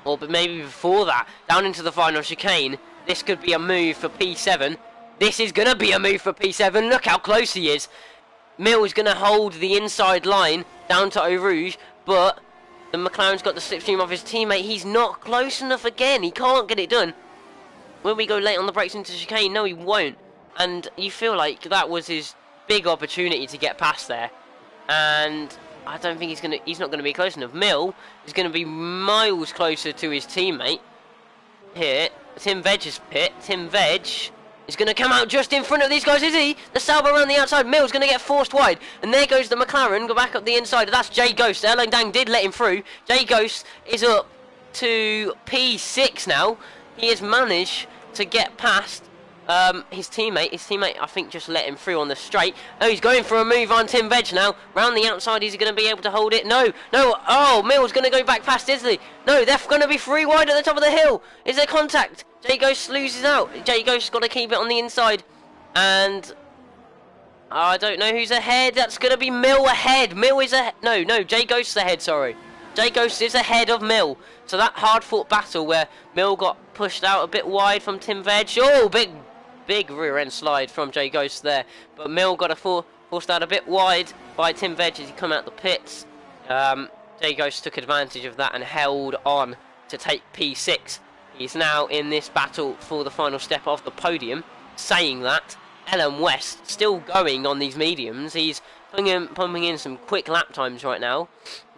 or but maybe before that, down into the final chicane. This could be a move for P7. This is going to be a move for P7. Look how close he is. Mill is going to hold the inside line down to Eau Rouge, but the McLaren's got the slipstream of his teammate. He's not close enough again. He can't get it done. Will we go late on the brakes into the chicane? No, he won't. And you feel like that was his big opportunity to get past there. And I don't think he's not gonna be close enough. Mill is gonna be miles closer to his teammate here. Tim Veg's pit. Tim Veg is gonna come out just in front of these guys, is he? The Sauber around the outside. Mill's gonna get forced wide, and there goes the McLaren. Go back up the inside. That's Jay Ghost. Erling Dang did let him through. Jay Ghost is up to P6 now. He has managed to get past his teammate. His teammate, I think, just let him through on the straight. Oh, he's going for a move on Tim Veg now. Round the outside, is he going to be able to hold it? No. Oh, Mill's going to go back past, isn't he? No, they're going to be 3 wide at the top of the hill. Is there contact? Jay Ghost loses out. Jay Ghost's got to keep it on the inside. And I don't know who's ahead. That's going to be Mill ahead. Mill is ahead. No, Jay Ghost's ahead, sorry. Jay Ghost is ahead of Mill. So that hard-fought battle where Mill got pushed out a bit wide from Tim Veg. Oh, big rear-end slide from Jay Ghost there. But Mill got a Forced out a bit wide by Tim Veg as he come out the pits. Jay Ghost took advantage of that and held on to take P6. He's now in this battle for the final step of the podium. Saying that, LM West still going on these mediums. He's pumping in some quick lap times right now.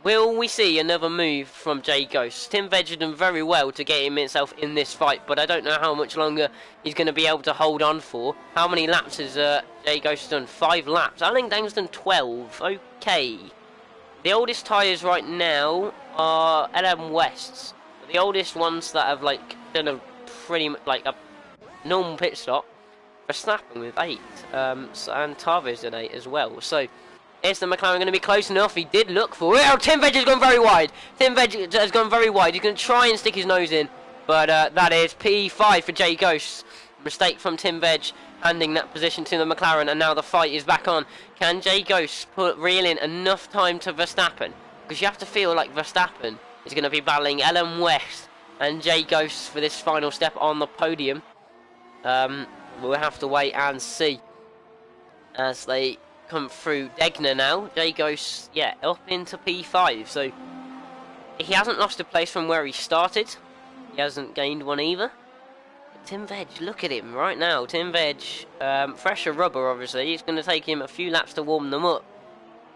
Will we see another move from Jay Ghost? Tim Veg has done very well to get himself in this fight, but I don't know how much longer he's going to be able to hold on for. How many laps has Jay Ghost done? 5 laps. Alan Dang's done 12. Okay. The oldest tyres right now are LM West's. The oldest ones that have done a pretty a normal pit stop. Verstappen with 8, and Tavares did 8 as well. So, is the McLaren going to be close enough? He did look for it. Oh, Tim Veg has gone very wide. Tim Veg has gone very wide. He's going to try and stick his nose in, but that is P5 for Jay Ghost. Mistake from Tim Veg, handing that position to the McLaren, and now the fight is back on. Can Jay Ghost reel in enough time to Verstappen? Because you have to feel like Verstappen is going to be battling LM West and Jay Ghost for this final step on the podium. We'll have to wait and see as they come through Degner now. Jay Ghost, yeah, up into P5. So he hasn't lost a place from where he started. He hasn't gained one either. But Tim Veg, look at him right now. Tim Veg, fresher rubber obviously. It's going to take him a few laps to warm them up.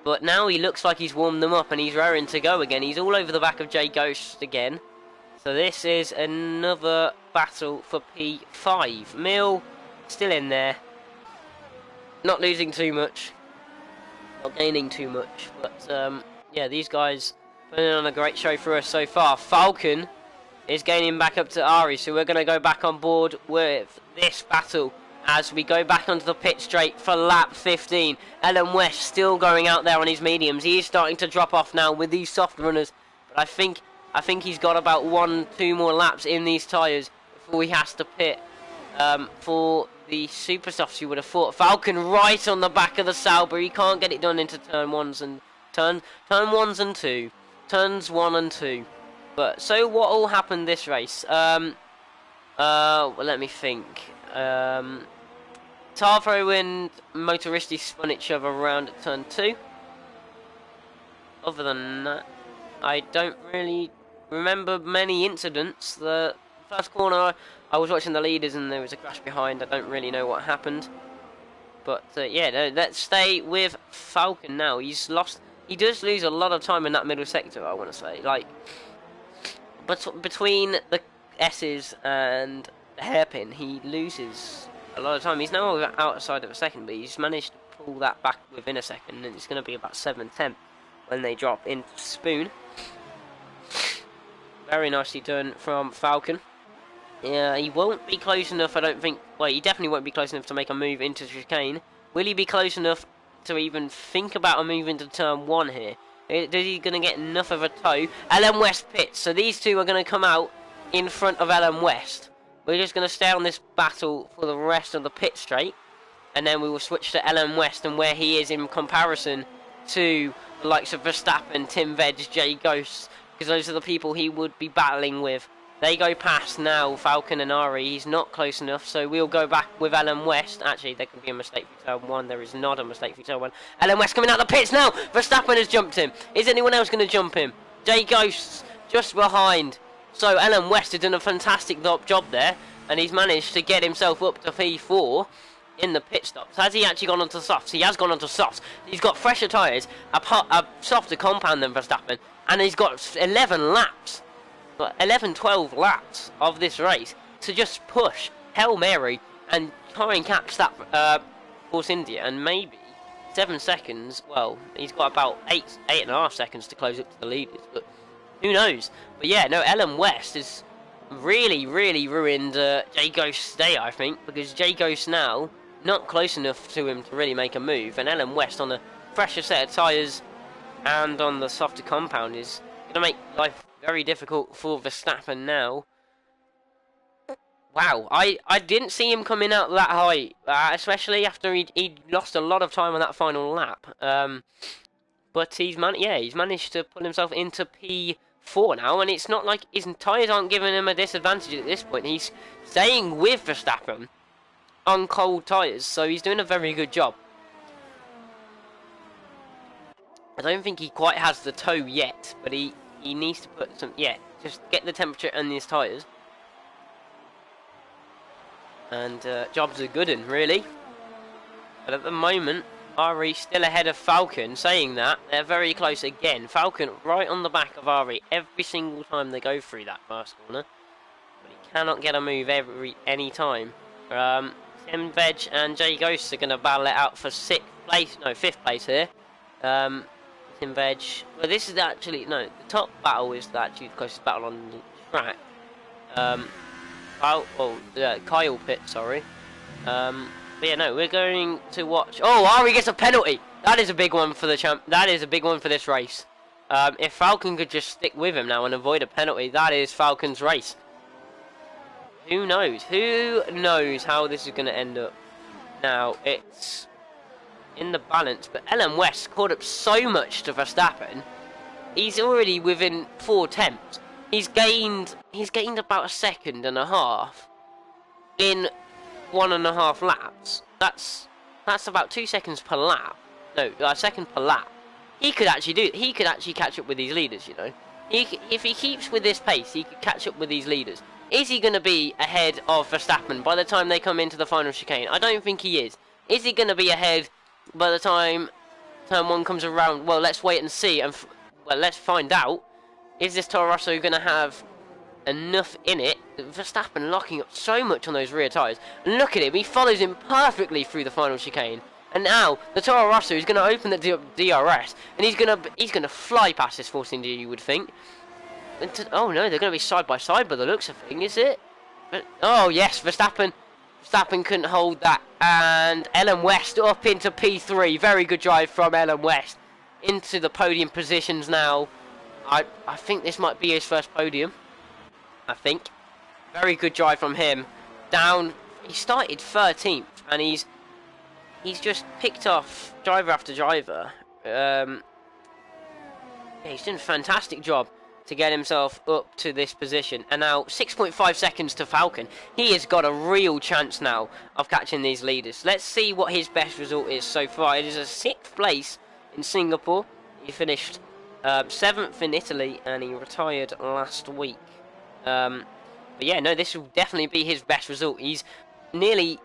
But now he looks like he's warmed them up and he's raring to go again. He's all over the back of Jay Ghost again. So this is another battle for P5. Mill still in there. Not losing too much. Not gaining too much. But yeah, these guys putting on a great show for us so far. Falcon is gaining back up to Ari. So we're going to go back on board with this battle as we go back onto the pit straight for lap 15. LM West still going out there on his mediums. He is starting to drop off now with these soft runners. But I think he's got about 1-2 more laps in these tyres before he has to pit for the super softs, you would have thought. Falcon right on the back of the Sauber. He can't get it done into turn 1 and 2. Turns 1 and 2. But so what all happened this race? Well, let me think. Tavo and Motoristi spun each other around at turn 2. Other than that, I don't really remember many incidents. The first corner, I was watching the leaders and there was a crash behind. I don't really know what happened. But yeah, no, let's stay with Falcon now. He does lose a lot of time in that middle sector, I want to say. But between the S's and the hairpin, he loses a lot of time. He's now outside of a second, but he's managed to pull that back within a second, and it's going to be about 7/10 when they drop into Spoon. Very nicely done from Falcon. Yeah, he won't be close enough, I don't think. Well, he definitely won't be close enough to make a move into chicane. Will he be close enough to even think about a move into turn 1 here? Is he going to get enough of a toe? LM West pits, so these two are going to come out in front of LM West. We're just going to stay on this battle for the rest of the pit straight, and then we will switch to LM West and where he is in comparison to the likes of Verstappen, Tim Veg, Jay Ghost, because those are the people he would be battling with. They go past now, Falcon and Ari. He's not close enough, so we'll go back with LM West. Actually, there could be a mistake for turn 1. There is not a mistake for turn 1. LM West coming out the pits now. Verstappen has jumped him. Is anyone else going to jump him? Jay Ghosts just behind. So LM West has done a fantastic job there, and he's managed to get himself up to P4 in the pit stops. Has he actually gone onto softs? He has gone onto softs. He's got fresher tyres, a softer compound than Verstappen, and he's got 11 laps. 11-12 laps of this race to just push Hail Mary and try and catch that Force India, and maybe 7 seconds. Well, he's got about 8.5 seconds to close up to the leaders, but who knows? But yeah, no, LM West has really ruined Jay Ghost's day, I think, because Jay Ghost now not close enough to him to really make a move, and LM West on a fresher set of tyres and on the softer compound is going to make life very difficult for Verstappen now. Wow, I didn't see him coming out that high, especially after he lost a lot of time on that final lap. But he's managed to pull himself into P4 now, and it's not like his tyres aren't giving him a disadvantage at this point. He's staying with Verstappen on cold tyres, so he's doing a very good job. I don't think he quite has the toe yet, but he needs to put some, yeah, just get the temperature in his tyres. And jobs are good in, really. But at the moment, Ari still ahead of Falcon. Saying that, they're very close again. Falcon right on the back of Ari every single time they go through that first corner. But he cannot get a move any time. Tim Veg and Jay Ghost are going to battle it out for 5th place here. Tim Veg, well, this is actually, no, the top battle is actually the closest battle on the track. Kyle Pitt, sorry. But yeah, no, we're going to watch. Oh, Ari gets a penalty. That is a big one for the champ. That is a big one for this race. If Falcon could just stick with him now and avoid a penalty, that is Falcon's race. Who knows? Who knows how this is going to end up? Now, it's in the balance, but LM West caught up so much to Verstappen. He's already within 4 attempts. He's gained about 1.5 seconds in 1.5 laps. That's about 2 seconds per lap. No, a second per lap. He could actually catch up with these leaders, you know. If he keeps with this pace, he could catch up with these leaders. Is he going to be ahead of Verstappen by the time they come into the final chicane? I don't think he is. Is he going to be ahead by the time turn 1 comes around? Well, let's wait and see. And well, let's find out. Is this Toro Rosso going to have enough in it? Verstappen locking up so much on those rear tyres. And look at him. He follows him perfectly through the final chicane. And now the Toro Rosso is going to open the DRS, and he's going to fly past this Force India, you would think. Oh no, they're going to be side by side by the looks of things, is it? But, oh yes, Verstappen couldn't hold that, and LM West up into P3. Very good drive from LM West into the podium positions now. I think this might be his first podium. I think. Very good drive from him. Down, he started 13th, and he's just picked off driver after driver. Yeah, he's done a fantastic job to get himself up to this position. And now 6.5 seconds to Falcon. He has got a real chance now of catching these leaders. Let's see what his best result is so far. It is a 6th place in Singapore. He finished 7th in Italy, and he retired last week. But yeah, no, this will definitely be his best result. He's pretty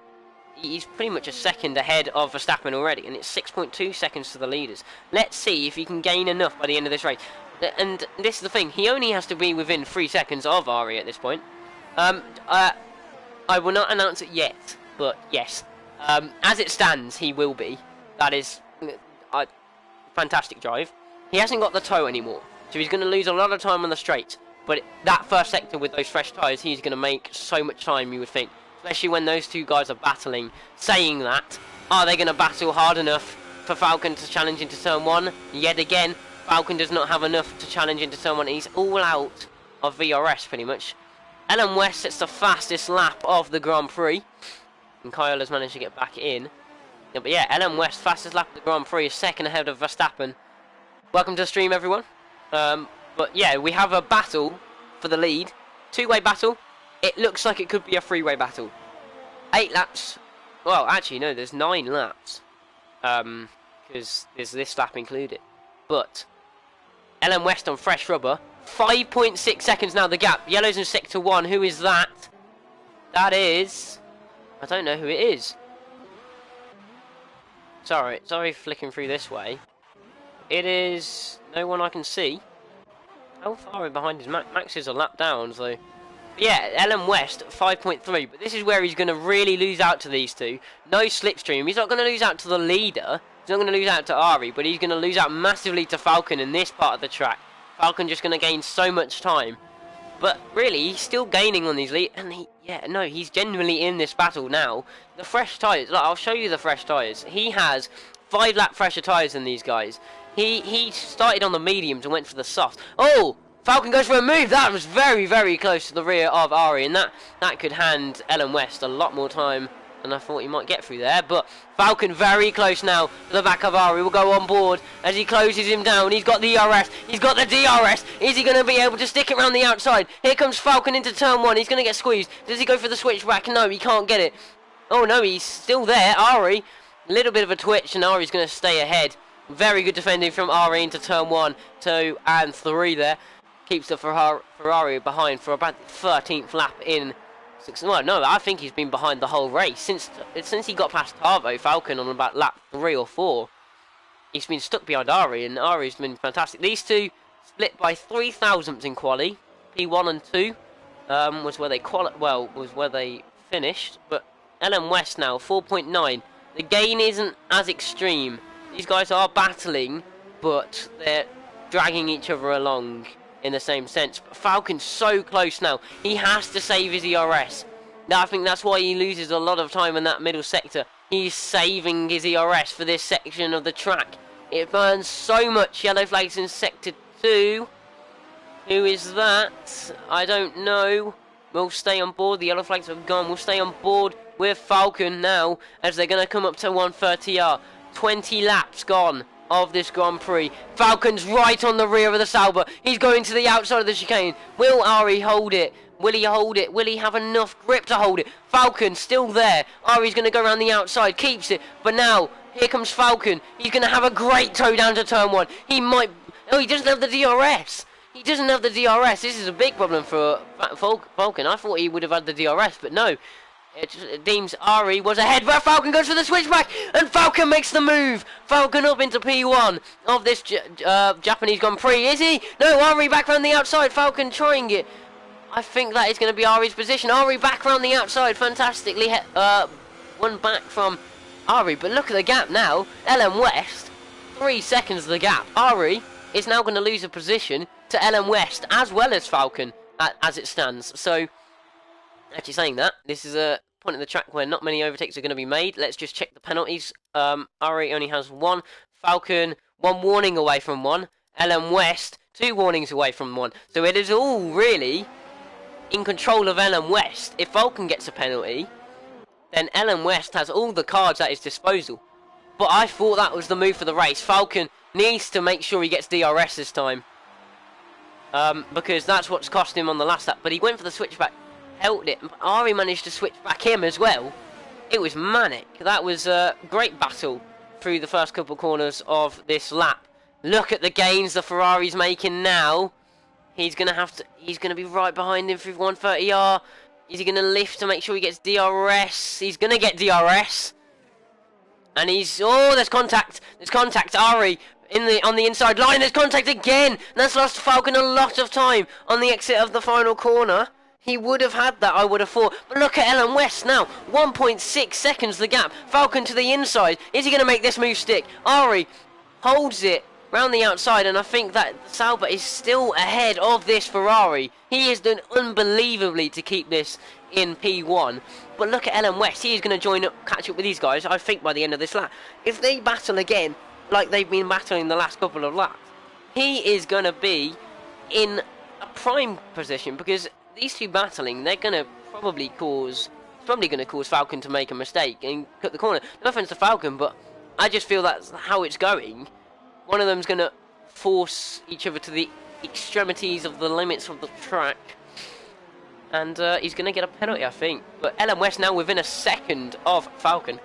much a second ahead of Verstappen already, and it's 6.2 seconds to the leaders. Let's see if he can gain enough by the end of this race. And this is the thing, he only has to be within 3 seconds of Ari at this point. I will not announce it yet, but yes, as it stands, he will be. That is a fantastic drive. He hasn't got the toe anymore, so he's going to lose a lot of time on the straight. But that first sector with those fresh tyres, he's going to make so much time, you would think. Especially when those two guys are battling. Saying that, are they going to battle hard enough for Falcon to challenge into turn 1? Yet again, Falcon does not have enough to challenge into turn 1. He's all out of VRS, pretty much. LM West sets the fastest lap of the Grand Prix. And Kyle has managed to get back in. Yeah, but yeah, LM West, fastest lap of the Grand Prix, is second ahead of Verstappen. Welcome to the stream, everyone. But yeah, we have a battle for the lead. 2-way battle. It looks like it could be a 3-way battle. 8 laps. Well, actually, no, there's 9 laps. Because there's this lap included. But LM West on fresh rubber. 5.6 seconds now, the gap. Yellow's in sector 1. Who is that? That is... I don't know who it is. Sorry flicking through this way. It is... no one I can see. How far behind is Max? Max is a lap down, so... Yeah, LM West, 5.3, but this is where he's going to really lose out to these two. No slipstream. He's not going to lose out to the leader. He's not going to lose out to Ari, but he's going to lose out massively to Falcon in this part of the track. Falcon just going to gain so much time. But really, he's still gaining on these lead, and he's genuinely in this battle now. The fresh tyres, look, I'll show you the fresh tyres. He has 5 lap fresher tyres than these guys. He started on the mediums and went for the soft. Oh! Falcon goes for a move. That was very, very close to the rear of Ari, and that could hand LM West a lot more time than I thought he might get through there. But Falcon very close now to the back of Ari. Will go on board as he closes him down. He's got the ERS. He's got the DRS. Is he going to be able to stick it around the outside? Here comes Falcon into turn 1. He's going to get squeezed. Does he go for the switchback? No, he can't get it. Oh no, he's still there. Ari, a little bit of a twitch, and Ari's going to stay ahead. Very good defending from Ari into turn 1, 2 and 3 there. Keeps the Ferrari behind for about the 13th lap in... Well, no, I think he's been behind the whole race. Since he got past Tarvo, Falcon on about lap 3 or 4, he's been stuck behind Ari, and Ari's been fantastic. These two split by 3 thousandths in quali. P1 and 2 was where they finished. But LM West now, 4.9. The gain isn't as extreme. These guys are battling, but they're dragging each other along in the same sense. But Falcon's so close now. He has to save his ERS. Now, I think that's why he loses a lot of time in that middle sector. He's saving his ERS for this section of the track. It burns so much. Yellow flags in sector 2. Who is that? I don't know. We'll stay on board. The yellow flags have gone. We'll stay on board with Falcon now, as they're going to come up to 130R. 20 laps gone of this Grand Prix. Falcon's right on the rear of the Sauber. He's going to the outside of the chicane. Will Ari hold it? Will he hold it? Will he have enough grip to hold it? Falcon still there. Ari's going to go around the outside. Keeps it. But now, here comes Falcon. He's going to have a great tow down to turn 1. He might... Oh, he doesn't have the DRS. He doesn't have the DRS. This is a big problem for Falcon. I thought he would have had the DRS, but no. It deems Ari was ahead, but Falcon goes for the switchback, and Falcon makes the move. Falcon up into P1 of this Japanese Grand Prix. Is he? No, Ari back round the outside. Falcon trying it. I think that is going to be Ari's position. Ari back round the outside. Fantastically one back from Ari, but look at the gap now. LM West, 3 seconds of the gap. Ari is now going to lose a position to LM West as well as Falcon as it stands. So, actually saying that, this is a point in the track where not many overtakes are going to be made. Let's just check the penalties. Ari only has 1. Falcon, 1 warning away from 1. LM West, 2 warnings away from 1. So it is all really in control of LM West. If Falcon gets a penalty, then LM West has all the cards at his disposal. But I thought that was the move for the race. Falcon needs to make sure he gets DRS this time. Because that's what's cost him on the last lap. But he went for the switchback, held it. Ari managed to switch back him as well. It was manic. That was a great battle through the first couple corners of this lap. Look at the gains the Ferrari's making now. He's going to be right behind him through 130R. Is he going to lift to make sure he gets DRS? He's going to get DRS. And he's... Oh, there's contact. There's contact. Ari on the inside line. There's contact again. And that's lost Falcon a lot of time on the exit of the final corner. He would have had that, I would have thought. But look at LM West now. 1.6 seconds the gap. Falcon to the inside. Is he going to make this move stick? Ari holds it round the outside, and I think that Sauber is still ahead of this Ferrari. He has done unbelievably to keep this in P1. But look at LM West. He is going to catch up with these guys, I think, by the end of this lap. If they battle again, like they've been battling the last couple of laps, he is going to be in a prime position, because these two battling, they're going to probably cause Falcon to make a mistake and cut the corner. No offense to Falcon, but I just feel that's how it's going. One of them's going to force each other to the extremities of the limits of the track. And he's going to get a penalty, I think. But LM West now within a second of Falcon.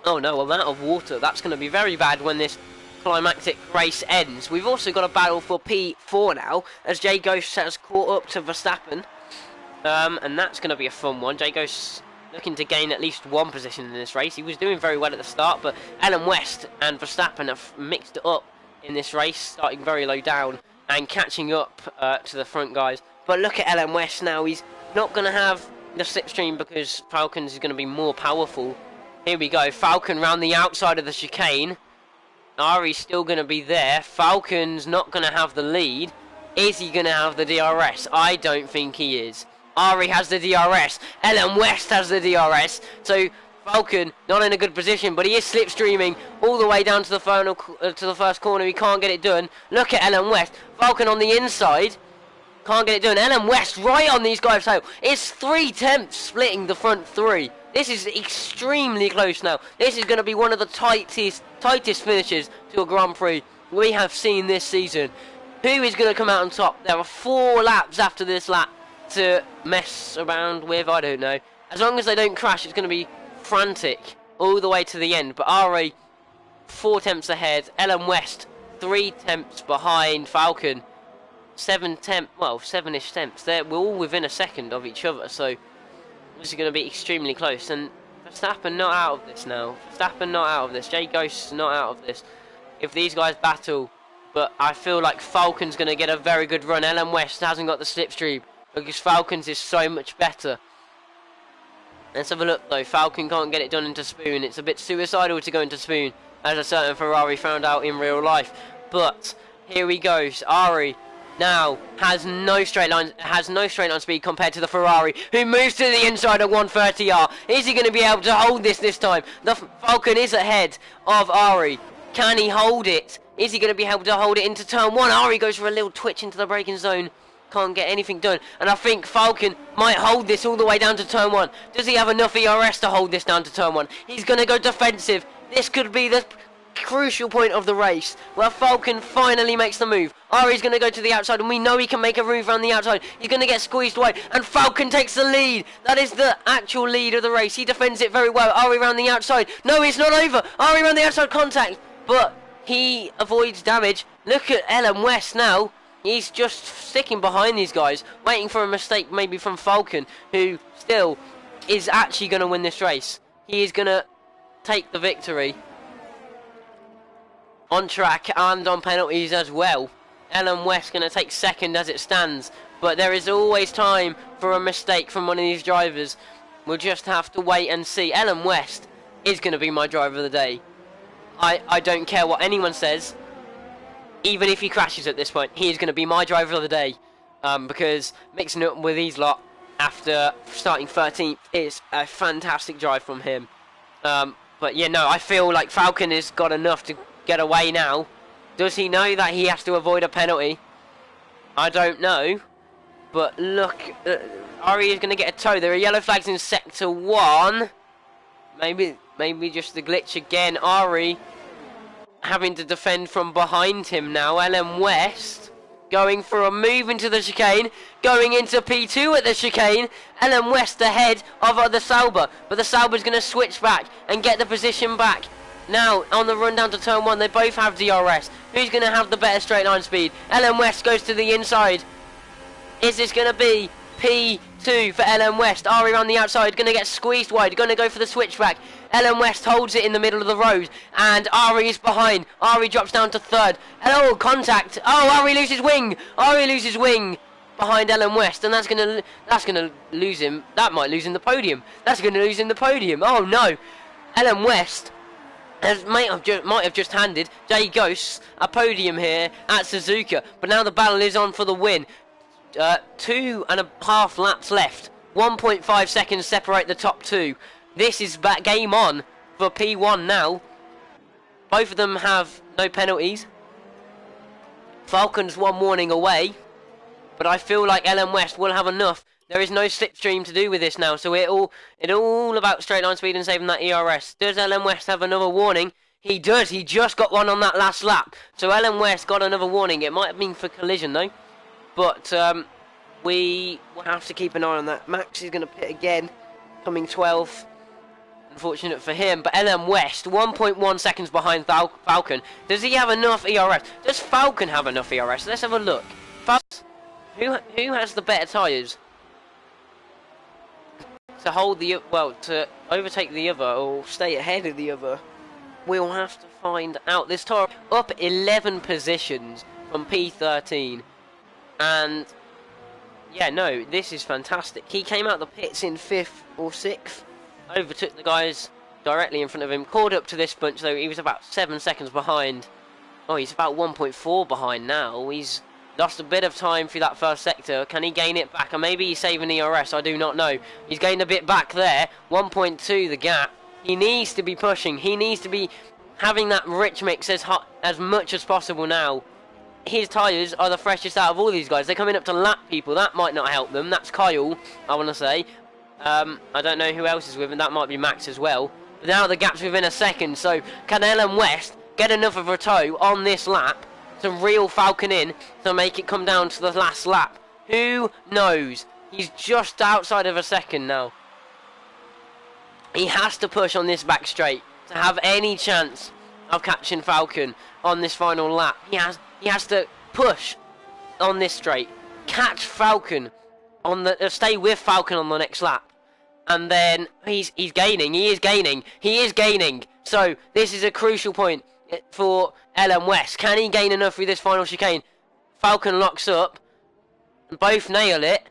Oh no, amount of water. That's going to be very bad when this climactic race ends. We've also got a battle for P4 now, as Jay Ghost has caught up to Verstappen. And that's going to be a fun one. Jay Ghost looking to gain at least 1 position in this race. He was doing very well at the start, but LM West and Verstappen have mixed it up in this race, starting very low down and catching up to the front guys. But look at LM West now. He's not going to have the slipstream because Falcon's is going to be more powerful. Here we go. Falcon round the outside of the chicane. Ari's still going to be there. Falcon's not going to have the lead. Is he going to have the DRS? I don't think he is. Ari has the DRS. LM West has the DRS. So Falcon not in a good position, but he is slipstreaming all the way down to the final to the first corner. He can't get it done. Look at LM West. Falcon on the inside. Can't get it done. LM West right on these guys' tail. It's 3/10 splitting the front 3. This is extremely close now. This is going to be one of the tightest finishes to a Grand Prix we have seen this season. Who is going to come out on top? There are 4 laps after this lap to mess around with. I don't know. As long as they don't crash, it's going to be frantic all the way to the end. But Ari 4 tenths ahead. Ellen West 3 tenths behind Falcon. 7-ish tenths. We're all within a second of each other, so this is going to be extremely close. And Verstappen not out of this now. Verstappen not out of this. Jay Ghost's not out of this. If these guys battle, but I feel like Falcon's going to get a very good run. Ellen West hasn't got the slipstream because Falcon's is so much better. Let's have a look though. Falcon can't get it done into Spoon. It's a bit suicidal to go into Spoon, as a certain Ferrari found out in real life. But here we go. Ari now has no straight line speed compared to the Ferrari, who moves to the inside at 130R. Is he going to be able to hold this time? The Falcon is ahead of Ari. Can he hold it? Is he going to be able to hold it into turn 1? Ari goes for a little twitch into the braking zone. Can't get anything done. And I think Falcon might hold this all the way down to turn 1. Does he have enough ERS to hold this down to turn 1? He's going to go defensive. This could be the crucial point of the race where Falcon finally makes the move. Ari's going to go to the outside, and we know he can make a move around the outside. He's going to get squeezed wide, and Falcon takes the lead. That is the actual lead of the race. He defends it very well. Ari around the outside. No, it's not over. Ari around the outside contact, but he avoids damage. Look at Ellen West now. He's just sticking behind these guys, waiting for a mistake maybe from Falcon, who still is actually going to win this race. He is going to take the victory on track and on penalties as well. Ellen West going to take second as it stands, but there is always time for a mistake from one of these drivers. We'll just have to wait and see. Ellen West is going to be my driver of the day. I don't care what anyone says. Even if he crashes at this point, he is going to be my driver of the day. Because mixing it up with these lot after starting 13th is a fantastic drive from him. But yeah, no, I feel like Falcon has got enough to get away now. Does he know that he has to avoid a penalty? I don't know. But look, Ari is going to get a tow. There are yellow flags in sector 1. Maybe just the glitch again. Ari having to defend from behind him now. Ellen West going for a move into the chicane, going into P2 at the chicane. Ellen West ahead of the Sauber, but the Sauber's going to switch back and get the position back. Now on the run down to turn 1, they both have DRS. Who's going to have the better straight line speed? Ellen West goes to the inside. Is this going to be P2 for Ellen West? Ari on the outside, going to get squeezed wide, going to go for the switchback. Ellen West holds it in the middle of the road, and Ari is behind. Ari drops down to third. Oh, contact! Oh, Ari loses wing. Ari loses wing behind Ellen West, and that's gonna lose him. That might lose him the podium. That's gonna lose him the podium. Oh no, Ellen West might have just handed Jay Ghosts a podium here at Suzuka, but now the battle is on for the win. 2.5 laps left. 1.5 seconds separate the top two. This is back game on for P1 now. Both of them have no penalties. Falcon's 1 warning away, but I feel like Ellen West will have enough. There is no slipstream to do with this now, so it's all about straight line speed and saving that ERS. Does Ellen West have another warning? He does. He just got one on that last lap. So Ellen West got another warning. It might have been for collision though, but we will have to keep an eye on that. Max is going to pit again, coming 12th. Unfortunate for him, but Ellen West 1.1 seconds behind Falcon. Does he have enough ERS? Does Falcon have enough ERS? Let's have a look. Who has the better tyres to hold the to overtake the other or stay ahead of the other? We'll have to find out. This tyre up 11 positions from P13, and yeah, no, this is fantastic. He came out the pits in 5th or 6th. Overtook the guys directly in front of him. Caught up to this bunch though. He was about 7 seconds behind. Oh, he's about 1.4 behind now. He's lost a bit of time through that first sector. Can he gain it back? And maybe he's saving ERS. I do not know. He's gained a bit back there. 1.2 the gap. He needs to be pushing. He needs to be having that rich mix as much as possible now. His tyres are the freshest out of all these guys. They're coming up to lap people. That might not help them. That's Kyle, I want to say. I don't know who else is with him. That might be Max as well. But now the gap's within a second. So can Ellen West get enough of a tow on this lap to reel Falcon in to make it come down to the last lap? Who knows? He's just outside of a second now. He has to push on this back straight to have any chance of catching Falcon on this final lap. He has to push on this straight, catch Falcon on the stay with Falcon on the next lap, and then he's gaining. He is gaining. So this is a crucial point for LM West. Can he gain enough through this final chicane? Falcon locks up, both nail it.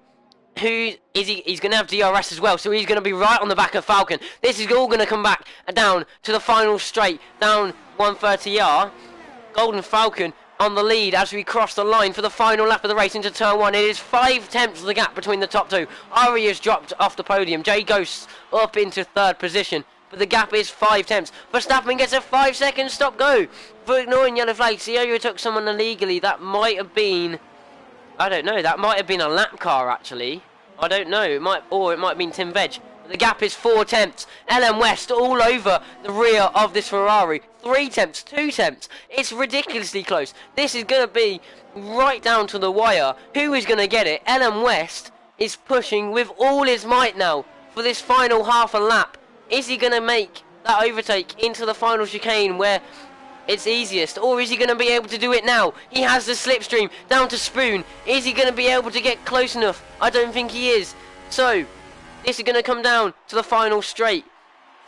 Who is he? He's going to have DRS as well, so he's going to be right on the back of Falcon. This is all going to come back down to the final straight, down 130R. Golden Falcon on the lead as we cross the line for the final lap of the race into turn 1. It is 5 tenths of the gap between the top two. Ari has dropped off the podium. Jay Ghosts up into 3rd position, but the gap is 5 tenths. Verstappen gets a 5-second stop go for ignoring yellow flags. He overtook someone illegally. That might have been, I don't know, that might have been a lap car actually. I don't know, it might have been Tim Veg. The gap is 4 tenths. LM West all over the rear of this Ferrari. 3 tenths, 2 tenths. It's ridiculously close. This is going to be right down to the wire. Who is going to get it? LM West is pushing with all his might now for this final half a lap. Is he going to make that overtake into the final chicane where it's easiest, or is he going to be able to do it now? He has the slipstream down to Spoon. Is he going to be able to get close enough? I don't think he is. So this is going to come down to the final straight.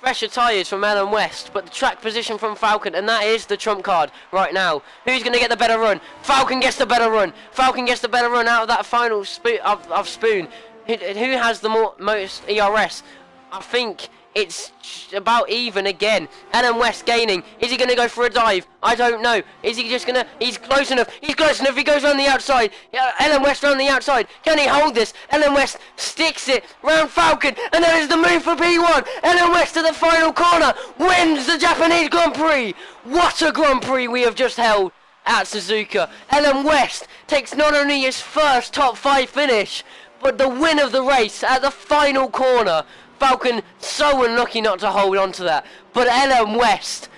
Fresher tyres from LM West, but the track position from Falcon, and that is the trump card right now. Who's going to get the better run? Falcon gets the better run. Falcon gets the better run out of that final of Spoon. Who has the most ERS? I think it's about even again. LM West gaining. Is he going to go for a dive? I don't know. Is he just going to... He's close enough. He's close enough. He goes around the outside. LM West around the outside. Can he hold this? LM West sticks it round Falcon. And there is the move for P1. LM West to the final corner. Wins the Japanese Grand Prix. What a Grand Prix we have just held at Suzuka. LM West takes not only his first top 5 finish, but the win of the race at the final corner. Falcon so unlucky not to hold on to that. But LM West,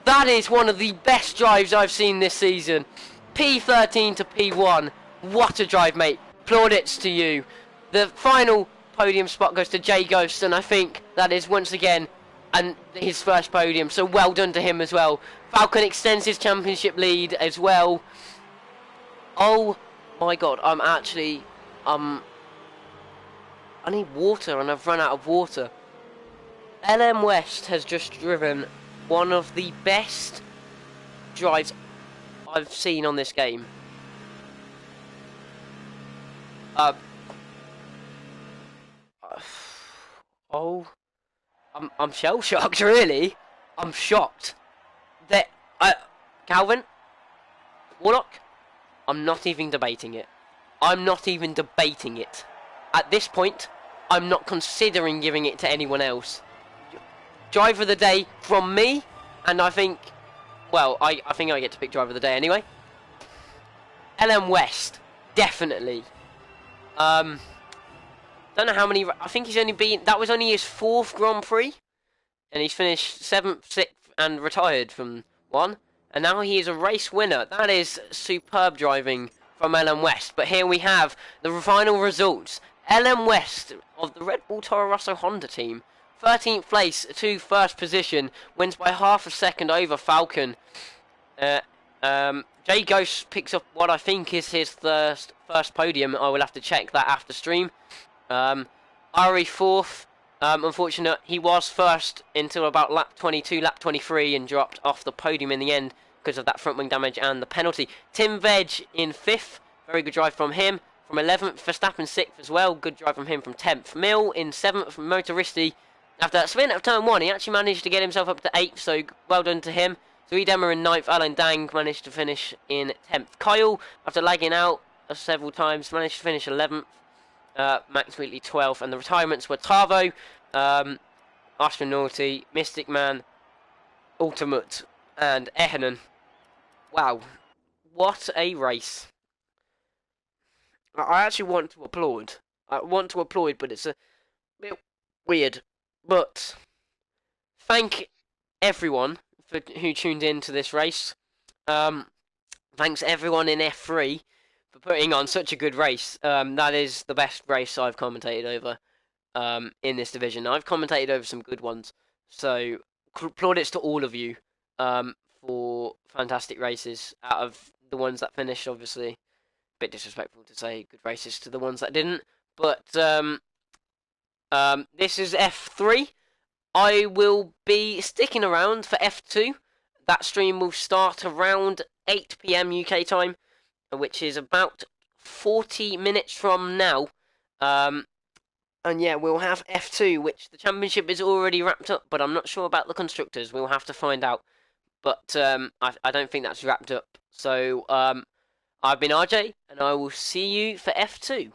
that is one of the best drives I've seen this season. P13 to P1. What a drive, mate. Plaudits to you. The final podium spot goes to Jay Ghost, and I think that is once again his first podium. So well done to him as well. Falcon extends his championship lead as well. Oh my god, I need water and I've run out of water. LM West has just driven one of the best drives I've seen on this game. I'm shell shocked, really. I'm shocked that Calvin Warlock. I'm not even debating it. At this point, I'm not considering giving it to anyone else. Driver of the day from me, and I think, well, I think I get to pick driver of the day anyway. LM West, definitely. Don't know how many. I think he's only been. That was only his 4th Grand Prix, and he's finished 7th, 6th, and retired from one. And now he is a race winner. That is superb driving from LM West. But here we have the final results. LM West of the Red Bull Toro Rosso Honda team, 13th place to 1st position, wins by half a second over Falcon. Jay Ghost picks up what I think is his first podium. I will have to check that after stream. Ari 4th. Unfortunate, he was first until about lap 22, lap 23, and dropped off the podium in the end because of that front wing damage and the penalty. Tim Veg in 5th. Very good drive from him. From 11th, Verstappen 6th as well. Good drive from him from 10th. Mill in 7th from Motoristi. After that spin out of turn 1, he actually managed to get himself up to 8th, so well done to him. Zoe Demmer in 9th. Alan Dang managed to finish in 10th. Kyle, after lagging out several times, managed to finish 11th. Max Wheatley 12th. And the retirements were Tavo, Astronauti, Mystic Man, Ultimate, and Ehenen. Wow. What a race. I actually want to applaud. But it's a bit weird. But thank everyone who tuned in to this race. Thanks everyone in F3 for putting on such a good race. That is the best race I've commentated over in this division. I've commentated over some good ones. So plaudits to all of you for fantastic races out of the ones that finished. Obviously, a bit disrespectful to say good races to the ones that didn't. But this is F3. I will be sticking around for F2. That stream will start around 8 p.m. UK time, which is about 40 minutes from now. And yeah, we'll have F2, which the championship is already wrapped up, but I'm not sure about the constructors. We'll have to find out. But I don't think that's wrapped up. So I've been RJ, and I will see you for F2.